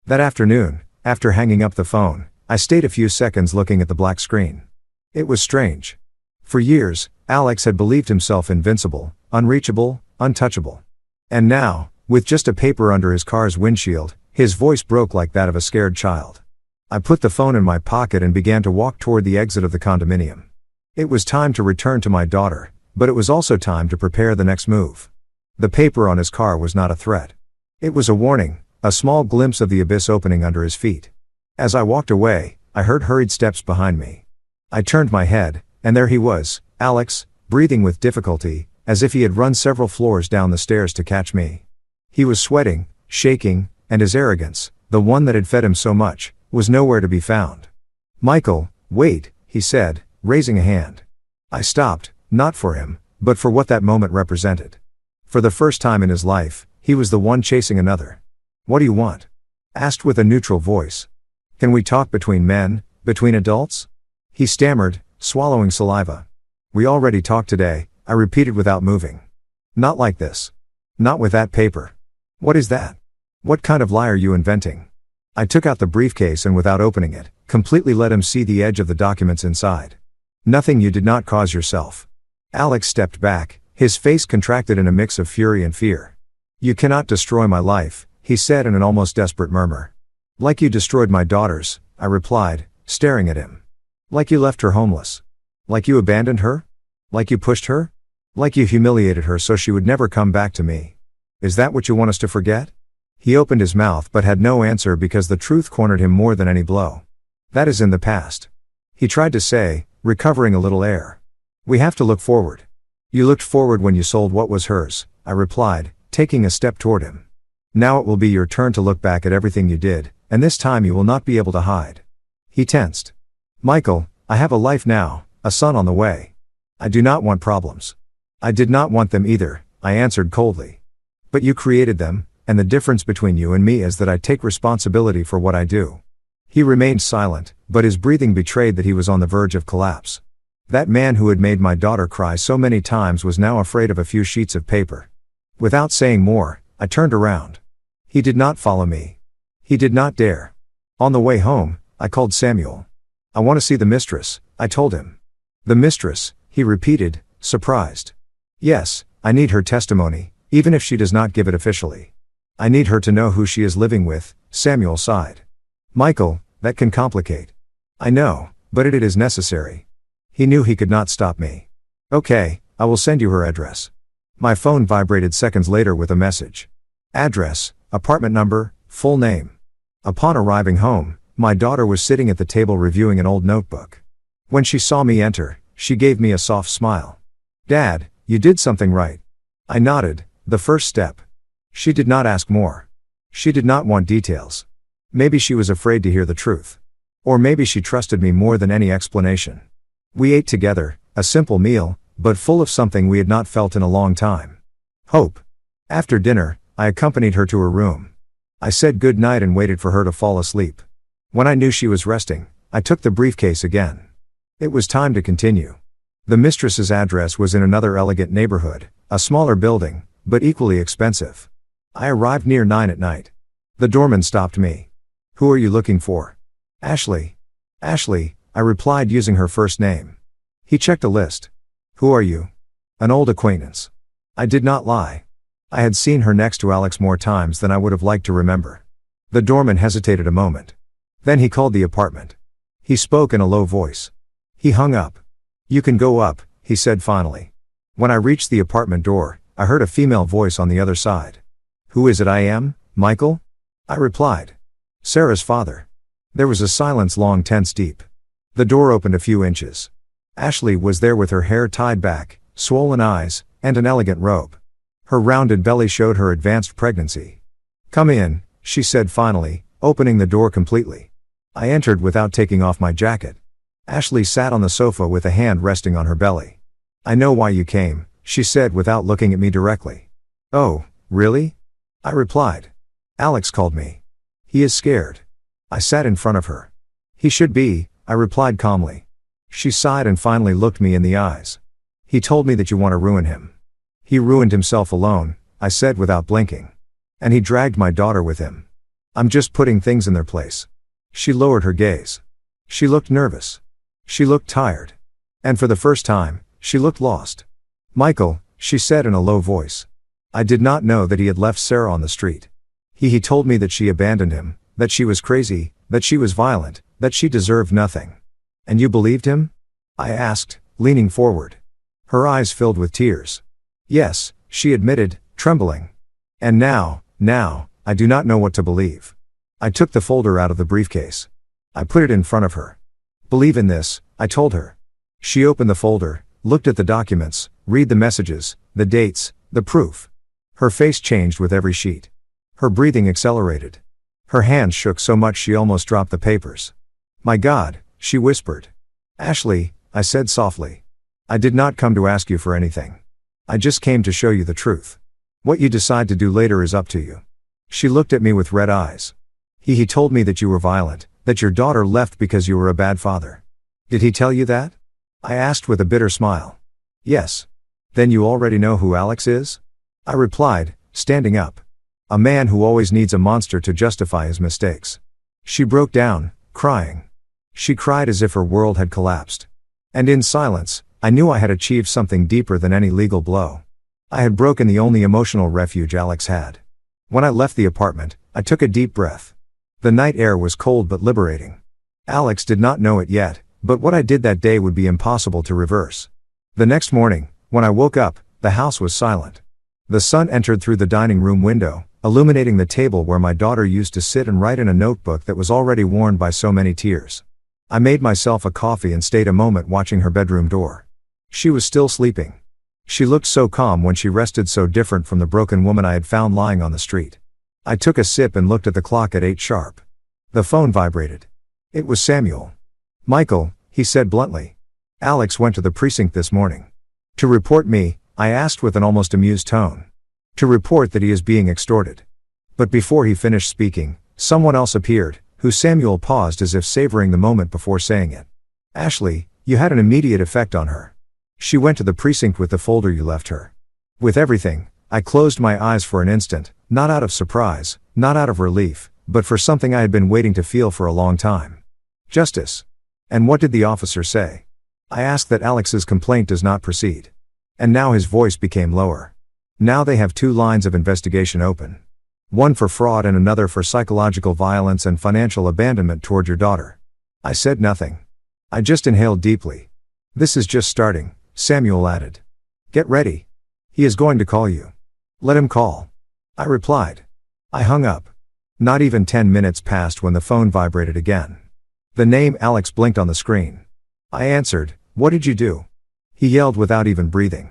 That afternoon, after hanging up the phone, I stayed a few seconds looking at the black screen. It was strange. For years, Alex had believed himself invincible, unreachable, untouchable. And now, with just a paper under his car's windshield, his voice broke like that of a scared child. I put the phone in my pocket and began to walk toward the exit of the condominium. It was time to return to my daughter, but it was also time to prepare the next move. The paper on his car was not a threat. It was a warning, a small glimpse of the abyss opening under his feet. As I walked away, I heard hurried steps behind me. I turned my head, and there he was, Alex, breathing with difficulty, as if he had run several floors down the stairs to catch me. He was sweating, shaking, and his arrogance, the one that had fed him so much, was nowhere to be found. Michael, wait, he said, raising a hand. I stopped, not for him, but for what that moment represented. For the first time in his life, he was the one chasing another. What do you want? Asked with a neutral voice. Can we talk between men, between adults? He stammered, swallowing saliva. We already talked today, I repeated without moving. Not like this. Not with that paper. What is that? What kind of lie are you inventing? I took out the briefcase and without opening it, completely let him see the edge of the documents inside. Nothing you did not cause yourself. Alex stepped back, his face contracted in a mix of fury and fear. You cannot destroy my life, he said in an almost desperate murmur. Like you destroyed my daughter's, I replied, staring at him. Like you left her homeless. Like you abandoned her? Like you pushed her? Like you humiliated her so she would never come back to me. Is that what you want us to forget? He opened his mouth but had no answer because the truth cornered him more than any blow. That is in the past. He tried to say, recovering a little air. We have to look forward. You looked forward when you sold what was hers, I replied, taking a step toward him. Now it will be your turn to look back at everything you did, and this time you will not be able to hide. He tensed. Michael, I have a life now, a son on the way. I do not want problems. I did not want them either, I answered coldly. But you created them, and the difference between you and me is that I take responsibility for what I do. He remained silent, but his breathing betrayed that he was on the verge of collapse. That man who had made my daughter cry so many times was now afraid of a few sheets of paper. Without saying more, I turned around. He did not follow me. He did not dare. On the way home, I called Samuel. I want to see the mistress, I told him. The mistress, he repeated, surprised. Yes, I need her testimony, even if she does not give it officially. I need her to know who she is living with, Samuel sighed. Michael, that can complicate. I know, but it is necessary. He knew he could not stop me. Okay, I will send you her address. My phone vibrated seconds later with a message. Address, apartment number, full name. Upon arriving home, my daughter was sitting at the table reviewing an old notebook. When she saw me enter, she gave me a soft smile. Dad, you did something right. I nodded, the first step. She did not ask more. She did not want details. Maybe she was afraid to hear the truth. Or maybe she trusted me more than any explanation. We ate together, a simple meal, but full of something we had not felt in a long time. Hope. After dinner, I accompanied her to her room. I said good night and waited for her to fall asleep. When I knew she was resting, I took the briefcase again. It was time to continue. The mistress's address was in another elegant neighborhood, a smaller building, but equally expensive. I arrived near 9 at night. The doorman stopped me. Who are you looking for? Ashley. Ashley, I replied using her first name. He checked a list. Who are you? An old acquaintance. I did not lie. I had seen her next to Alex more times than I would have liked to remember. The doorman hesitated a moment. Then he called the apartment. He spoke in a low voice. He hung up. You can go up, he said finally. When I reached the apartment door, I heard a female voice on the other side. Who is it I am, Michael? I replied. Sarah's father. There was a silence long tense deep. The door opened a few inches. Ashley was there with her hair tied back, swollen eyes, and an elegant robe. Her rounded belly showed her advanced pregnancy. Come in, she said finally, opening the door completely. I entered without taking off my jacket. Ashley sat on the sofa with a hand resting on her belly. I know why you came, she said without looking at me directly. Oh, really? I replied. Alex called me. He is scared. I sat in front of her. He should be, I replied calmly. She sighed and finally looked me in the eyes. He told me that you want to ruin him. He ruined himself alone, I said without blinking. And he dragged my daughter with him. I'm just putting things in their place. She lowered her gaze. She looked nervous. She looked tired. And for the first time, she looked lost. Michael, she said in a low voice. I did not know that he had left Sarah on the street. He told me that she abandoned him, that she was crazy, that she was violent, that she deserved nothing. And you believed him? I asked, leaning forward. Her eyes filled with tears. Yes, she admitted, trembling. And now, I do not know what to believe. I took the folder out of the briefcase. I put it in front of her. Believe in this, I told her. She opened the folder, looked at the documents, read the messages, the dates, the proof. Her face changed with every sheet. Her breathing accelerated. Her hands shook so much she almost dropped the papers. My God, she whispered. Ashley, I said softly. I did not come to ask you for anything. I just came to show you the truth. What you decide to do later is up to you. She looked at me with red eyes. He told me that you were violent, that your daughter left because you were a bad father. Did he tell you that? I asked with a bitter smile. Yes. Then you already know who Alex is? I replied, standing up. A man who always needs a monster to justify his mistakes. She broke down, crying. She cried as if her world had collapsed. And in silence, I knew I had achieved something deeper than any legal blow. I had broken the only emotional refuge Alex had. When I left the apartment, I took a deep breath. The night air was cold but liberating. Alex did not know it yet, but what I did that day would be impossible to reverse. The next morning, when I woke up, the house was silent. The sun entered through the dining room window, illuminating the table where my daughter used to sit and write in a notebook that was already worn by so many tears. I made myself a coffee and stayed a moment watching her bedroom door. She was still sleeping. She looked so calm when she rested, so different from the broken woman I had found lying on the street. I took a sip and looked at the clock at 8 sharp. The phone vibrated. It was Samuel. "Michael," he said bluntly. "Alex went to the precinct this morning." "To report me?" I asked with an almost amused tone. "To report that he is being extorted." But before he finished speaking, someone else appeared, who Samuel paused as if savoring the moment before saying it. "Ashley, you had an immediate effect on her. She went to the precinct with the folder you left her." With everything, I closed my eyes for an instant, not out of surprise, not out of relief, but for something I had been waiting to feel for a long time. Justice. "And what did the officer say?" I asked. "That Alex's complaint does not proceed." And now his voice became lower. "Now they have 2 lines of investigation open. One for fraud and another for psychological violence and financial abandonment toward your daughter." I said nothing. I just inhaled deeply. "This is just starting," Samuel added. "Get ready. He is going to call you." "Let him call," I replied. I hung up. Not even 10 minutes passed when the phone vibrated again. The name Alex blinked on the screen. I answered. "What did you do?" He yelled without even breathing.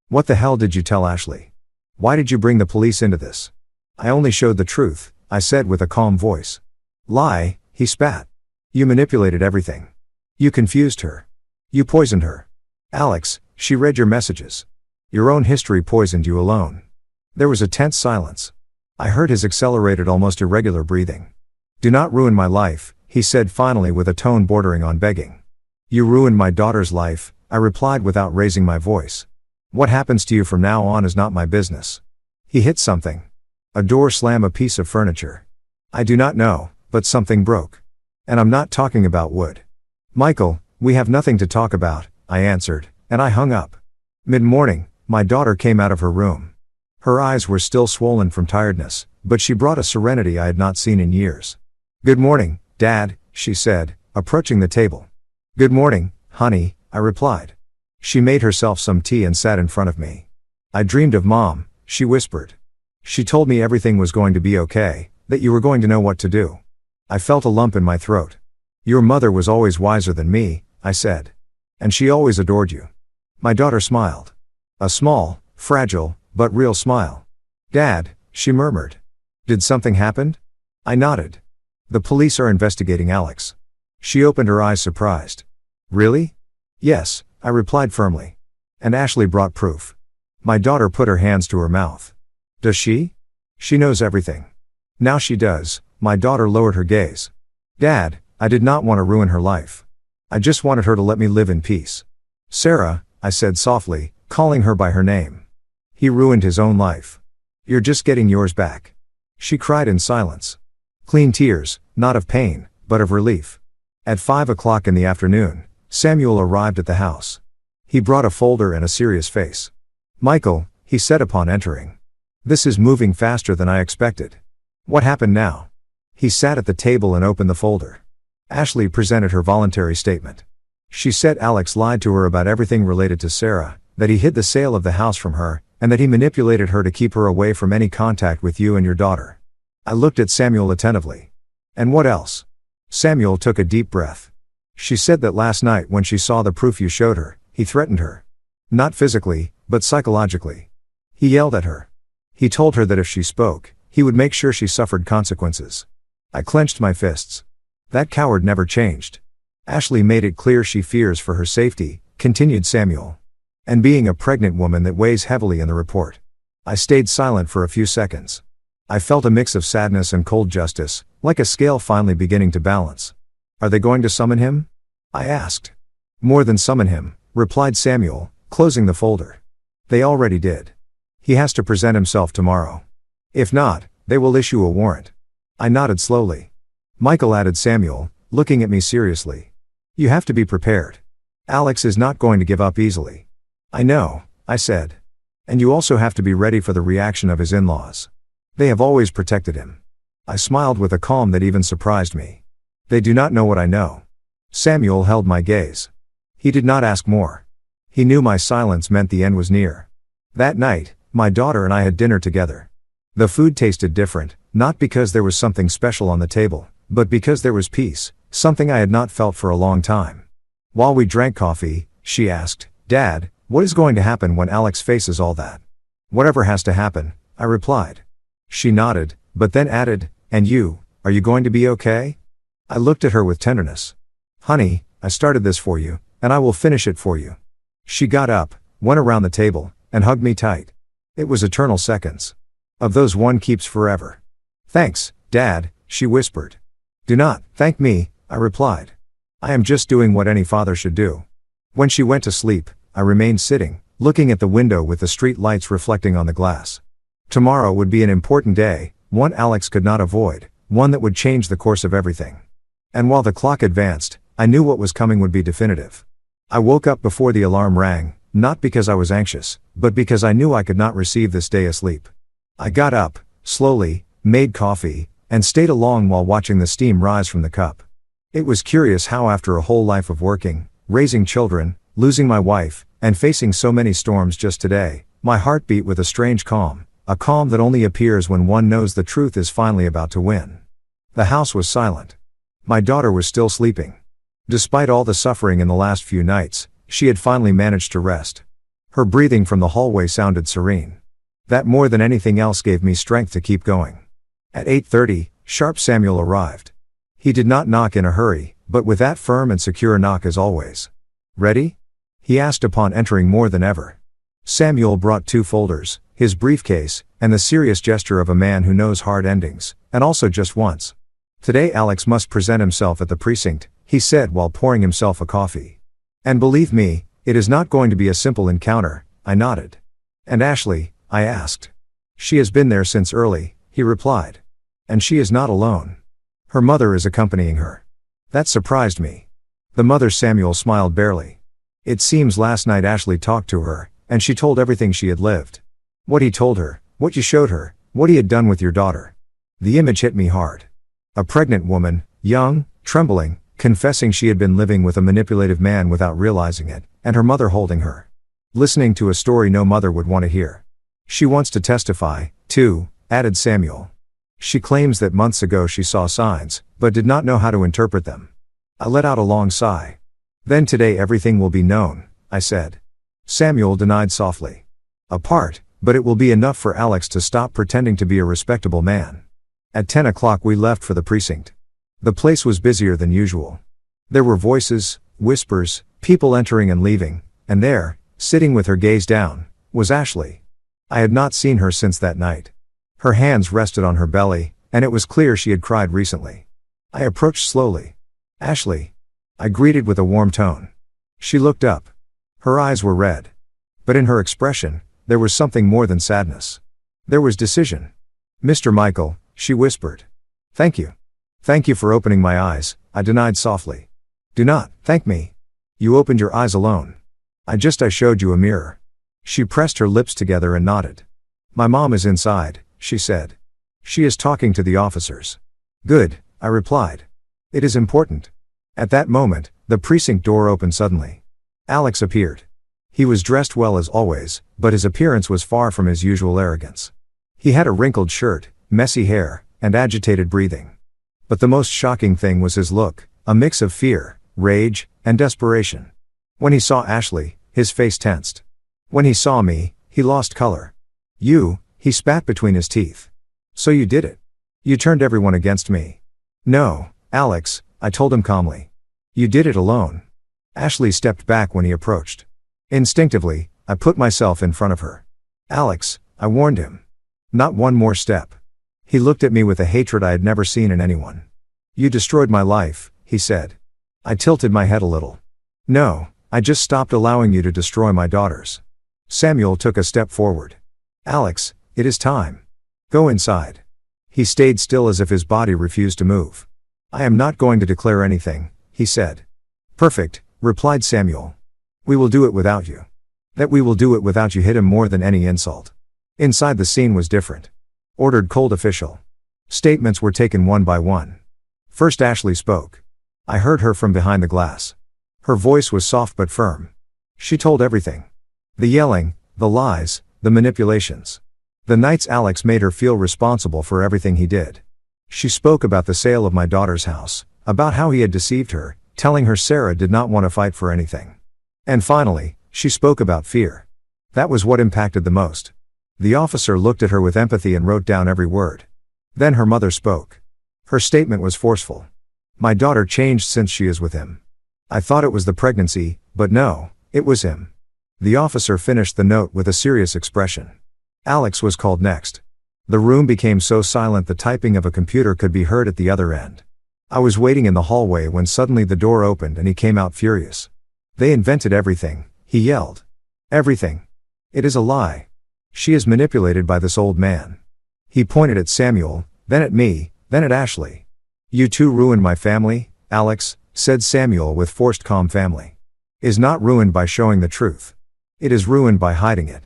"What the hell did you tell Ashley? Why did you bring the police into this?" "I only showed the truth," I said with a calm voice. "Lie," he spat. "You manipulated everything. You confused her. You poisoned her. Alex, she read your messages. Your own history poisoned you alone." There was a tense silence. I heard his accelerated, almost irregular breathing. "Do not ruin my life," he said finally with a tone bordering on begging. "You ruined my daughter's life," I replied without raising my voice. "What happens to you from now on is not my business." He hit something. A door slammed, a piece of furniture. I do not know, but something broke. And I'm not talking about wood. "Michael, we have nothing to talk about," I answered, and I hung up. Mid-morning, my daughter came out of her room. Her eyes were still swollen from tiredness, but she brought a serenity I had not seen in years. "Good morning, Dad," she said, approaching the table. "Good morning, honey," I replied. She made herself some tea and sat in front of me. "I dreamed of Mom," she whispered. "She told me everything was going to be okay, that you were going to know what to do." I felt a lump in my throat. "Your mother was always wiser than me," I said. "And she always adored you." My daughter smiled. A small, fragile, but real smile. "Dad," she murmured. "Did something happen?" I nodded. "The police are investigating Alex." She opened her eyes surprised. "Really?" "Yes," I replied firmly. "And Ashley brought proof." My daughter put her hands to her mouth. "Does she?" "She knows everything." "Now she does." My daughter lowered her gaze. "Dad, I did not want to ruin her life. I just wanted her to let me live in peace." "Sarah," I said softly, calling her by her name. "He ruined his own life. You're just getting yours back." She cried in silence. Clean tears, not of pain, but of relief. At 5 o'clock in the afternoon, Samuel arrived at the house. He brought a folder and a serious face. "Michael," he said upon entering. "This is moving faster than I expected. What happened now?" He sat at the table and opened the folder. Ashley presented her voluntary statement. She said Alex lied to her about everything related to Sarah, that he hid the sale of the house from her, and that he manipulated her to keep her away from any contact with you and your daughter. I looked at Samuel attentively. "And what else?" Samuel took a deep breath. "She said that last night when she saw the proof you showed her, he threatened her. Not physically, but psychologically. He yelled at her. He told her that if she spoke, he would make sure she suffered consequences." I clenched my fists. "That coward never changed. Ashley made it clear she fears for her safety," continued Samuel. "And being a pregnant woman, that weighs heavily in the report." I stayed silent for a few seconds. I felt a mix of sadness and cold justice, like a scale finally beginning to balance. "Are they going to summon him?" I asked. "More than summon him," replied Samuel, closing the folder. "They already did. He has to present himself tomorrow. If not, they will issue a warrant." I nodded slowly. "Michael," added Samuel, looking at me seriously. "You have to be prepared. Alex is not going to give up easily." "I know," I said. "And you also have to be ready for the reaction of his in-laws. They have always protected him." I smiled with a calm that even surprised me. "They do not know what I know." Samuel held my gaze. He did not ask more. He knew my silence meant the end was near. That night, my daughter and I had dinner together. The food tasted different, not because there was something special on the table, but because there was peace, something I had not felt for a long time. While we drank coffee, she asked, "Dad, what is going to happen when Alex faces all that?" "Whatever has to happen," I replied. She nodded, but then added, "And you, are you going to be okay?" I looked at her with tenderness. "Honey, I started this for you, and I will finish it for you." She got up, went around the table, and hugged me tight. It was eternal seconds. Of those one keeps forever. "Thanks, Dad," she whispered. "Do not thank me," I replied. "I am just doing what any father should do." When she went to sleep, I remained sitting, looking at the window with the street lights reflecting on the glass. Tomorrow would be an important day, one Alex could not avoid, one that would change the course of everything. And while the clock advanced, I knew what was coming would be definitive. I woke up before the alarm rang, not because I was anxious, but because I knew I could not receive this day asleep. I got up, slowly, made coffee, and stayed along while watching the steam rise from the cup. It was curious how after a whole life of working, raising children, losing my wife, and facing so many storms just today, my heart beat with a strange calm, a calm that only appears when one knows the truth is finally about to win. The house was silent. My daughter was still sleeping. Despite all the suffering in the last few nights, she had finally managed to rest. Her breathing from the hallway sounded serene. That more than anything else gave me strength to keep going. At 8:30, sharp Samuel arrived. He did not knock in a hurry, but with that firm and secure knock as always. "Ready?" he asked upon entering more than ever. Samuel brought 2 folders, his briefcase, and the serious gesture of a man who knows hard endings, and also just once. "Today Alex must present himself at the precinct," he said while pouring himself a coffee. "And believe me, it is not going to be a simple encounter," I nodded. "And Ashley?" I asked. "She has been there since early," he replied. "And she is not alone. Her mother is accompanying her." That surprised me. The mother Samuel smiled barely. "It seems last night Ashley talked to her, and she told everything she had lived. What he told her, what you showed her, what he had done with your daughter." The image hit me hard. A pregnant woman, young, trembling, confessing she had been living with a manipulative man without realizing it, and her mother holding her. Listening to a story no mother would want to hear. "She wants to testify, too," added Samuel. "She claims that months ago she saw signs, but did not know how to interpret them." I let out a long sigh. "Then today everything will be known," I said. Samuel denied softly. "A part, but it will be enough for Alex to stop pretending to be a respectable man." At 10 o'clock we left for the precinct. The place was busier than usual. There were voices, whispers, people entering and leaving, and there, sitting with her gaze down, was Ashley. I had not seen her since that night. Her hands rested on her belly, and it was clear she had cried recently. I approached slowly. "Ashley," I greeted with a warm tone. She looked up. Her eyes were red. But in her expression, there was something more than sadness. There was decision. "Mr. Michael," she whispered. "Thank you. Thank you for opening my eyes," I denied softly. "Do not thank me. You opened your eyes alone. I showed you a mirror." She pressed her lips together and nodded. "My mom is inside," she said. "She is talking to the officers." "Good," I replied. "It is important." At that moment, the precinct door opened suddenly. Alex appeared. He was dressed well as always, but his appearance was far from his usual arrogance. He had a wrinkled shirt, messy hair, and agitated breathing. But the most shocking thing was his look, a mix of fear, rage, and desperation. When he saw Ashley, his face tensed. When he saw me, he lost color. "You," he spat between his teeth. "So you did it. You turned everyone against me." "No, Alex," I told him calmly. "You did it alone." Ashley stepped back when he approached. Instinctively, I put myself in front of her. "Alex," I warned him. "Not one more step." He looked at me with a hatred I had never seen in anyone. "You destroyed my life," he said. I tilted my head a little. "No, I just stopped allowing you to destroy my daughters." Samuel took a step forward. "Alex, it is time. Go inside." He stayed still as if his body refused to move. "I am not going to declare anything," he said. "Perfect," replied Samuel. "We will do it without you." That "we will do it without you" hit him more than any insult. Inside the scene was different. Ordered cold official. Statements were taken one by one. First Ashley spoke. I heard her from behind the glass. Her voice was soft but firm. She told everything. The yelling, the lies, the manipulations. The nights Alex made her feel responsible for everything he did. She spoke about the sale of my daughter's house, about how he had deceived her, telling her Sarah did not want to fight for anything. And finally, she spoke about fear. That was what impacted the most. The officer looked at her with empathy and wrote down every word. Then her mother spoke. Her statement was forceful. My daughter changed since she is with him. I thought it was the pregnancy, but no, it was him. The officer finished the note with a serious expression. Alex was called next. The room became so silent the typing of a computer could be heard at the other end. I was waiting in the hallway when suddenly the door opened and he came out furious. They invented everything, he yelled. Everything. It is a lie. She is manipulated by this old man. He pointed at Samuel, then at me, then at Ashley. You two ruined my family, Alex, said Samuel with forced calm. Family is not ruined by showing the truth. It is ruined by hiding it.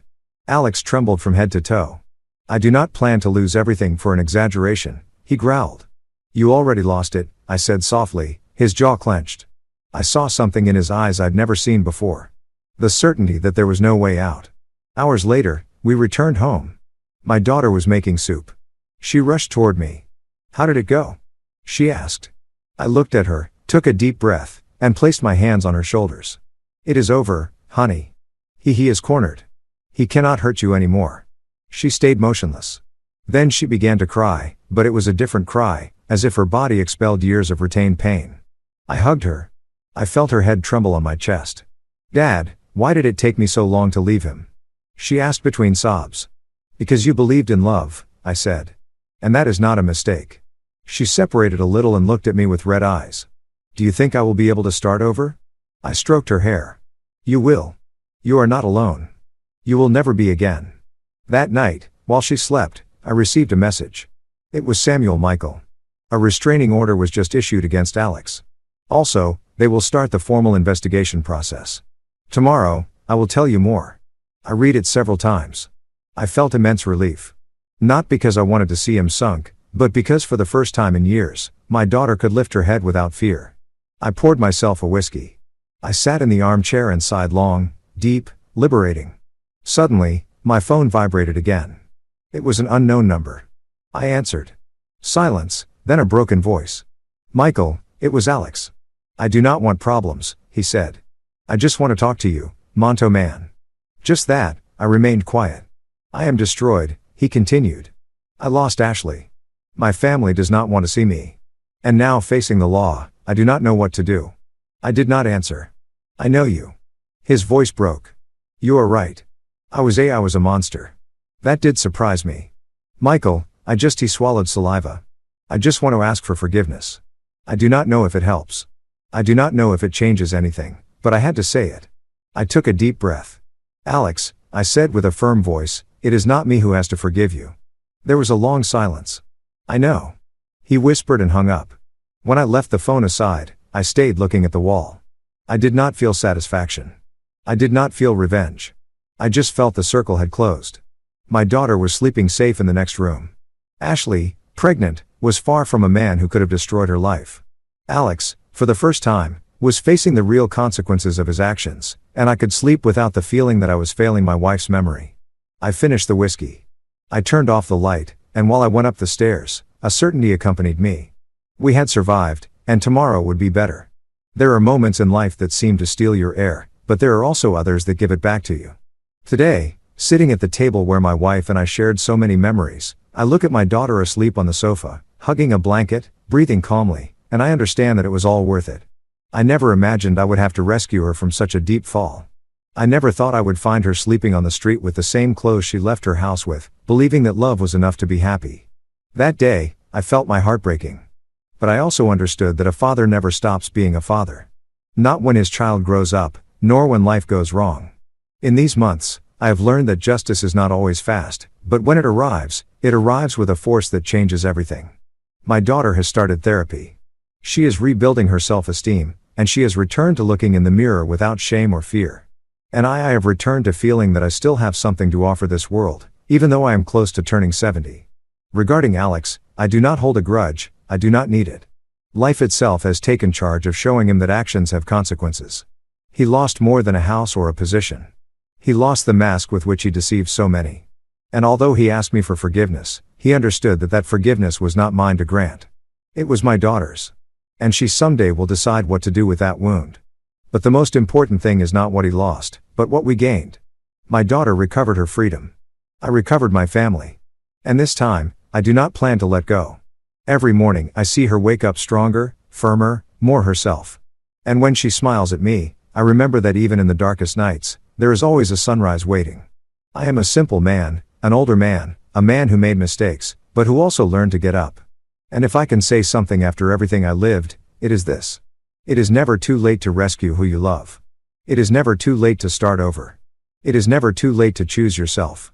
Alex trembled from head to toe. I do not plan to lose everything for an exaggeration, he growled. You already lost it, I said softly, his jaw clenched. I saw something in his eyes I'd never seen before. The certainty that there was no way out. Hours later, we returned home. My daughter was making soup. She rushed toward me. How did it go? She asked. I looked at her, took a deep breath, and placed my hands on her shoulders. It is over, honey. He is cornered. He cannot hurt you anymore. She stayed motionless. Then she began to cry, but it was a different cry, as if her body expelled years of retained pain. I hugged her. I felt her head tremble on my chest. Dad, why did it take me so long to leave him? She asked between sobs. Because you believed in love, I said. And that is not a mistake. She separated a little and looked at me with red eyes. Do you think I will be able to start over? I stroked her hair. You will. You are not alone. You will never be again. That night, while she slept, I received a message. It was Samuel Michael. A restraining order was just issued against Alex. Also, they will start the formal investigation process. Tomorrow, I will tell you more. I read it several times. I felt immense relief. Not because I wanted to see him sunk, but because for the first time in years, my daughter could lift her head without fear. I poured myself a whiskey. I sat in the armchair and sighed long, deep, liberating. Suddenly, my phone vibrated again. It was an unknown number. I answered. Silence, then a broken voice. Michael, it was Alex. I do not want problems, he said. I just want to talk to you, Monto man. Just that, I remained quiet. I am destroyed, he continued. I lost Ashley. My family does not want to see me. And now facing the law, I do not know what to do. I did not answer. I know you. His voice broke. You are right. I was a monster. That did surprise me. Michael, he swallowed saliva. I just want to ask for forgiveness. I do not know if it helps. I do not know if it changes anything, but I had to say it. I took a deep breath. Alex, I said with a firm voice, it is not me who has to forgive you. There was a long silence. I know. He whispered and hung up. When I left the phone aside, I stayed looking at the wall. I did not feel satisfaction. I did not feel revenge. I just felt the circle had closed. My daughter was sleeping safe in the next room. Ashley, pregnant, was far from a man who could have destroyed her life. Alex, for the first time, was facing the real consequences of his actions, and I could sleep without the feeling that I was failing my wife's memory. I finished the whiskey. I turned off the light, and while I went up the stairs, a certainty accompanied me. We had survived, and tomorrow would be better. There are moments in life that seem to steal your air, but there are also others that give it back to you. Today, sitting at the table where my wife and I shared so many memories, I look at my daughter asleep on the sofa, hugging a blanket, breathing calmly, and I understand that it was all worth it. I never imagined I would have to rescue her from such a deep fall. I never thought I would find her sleeping on the street with the same clothes she left her house with, believing that love was enough to be happy. That day, I felt my heart breaking. But I also understood that a father never stops being a father. Not when his child grows up, nor when life goes wrong. In these months, I have learned that justice is not always fast, but when it arrives with a force that changes everything. My daughter has started therapy. She is rebuilding her self-esteem, and she has returned to looking in the mirror without shame or fear. And I have returned to feeling that I still have something to offer this world, even though I am close to turning 70. Regarding Alex, I do not hold a grudge, I do not need it. Life itself has taken charge of showing him that actions have consequences. He lost more than a house or a position. He lost the mask with which he deceived so many. And although he asked me for forgiveness, he understood that that forgiveness was not mine to grant. It was my daughter's. And she someday will decide what to do with that wound. But the most important thing is not what he lost, but what we gained. My daughter recovered her freedom. I recovered my family. And this time, I do not plan to let go. Every morning I see her wake up stronger, firmer, more herself. And when she smiles at me, I remember that even in the darkest nights, there is always a sunrise waiting. I am a simple man, an older man, a man who made mistakes, but who also learned to get up. And if I can say something after everything I lived, it is this. It is never too late to rescue who you love. It is never too late to start over. It is never too late to choose yourself.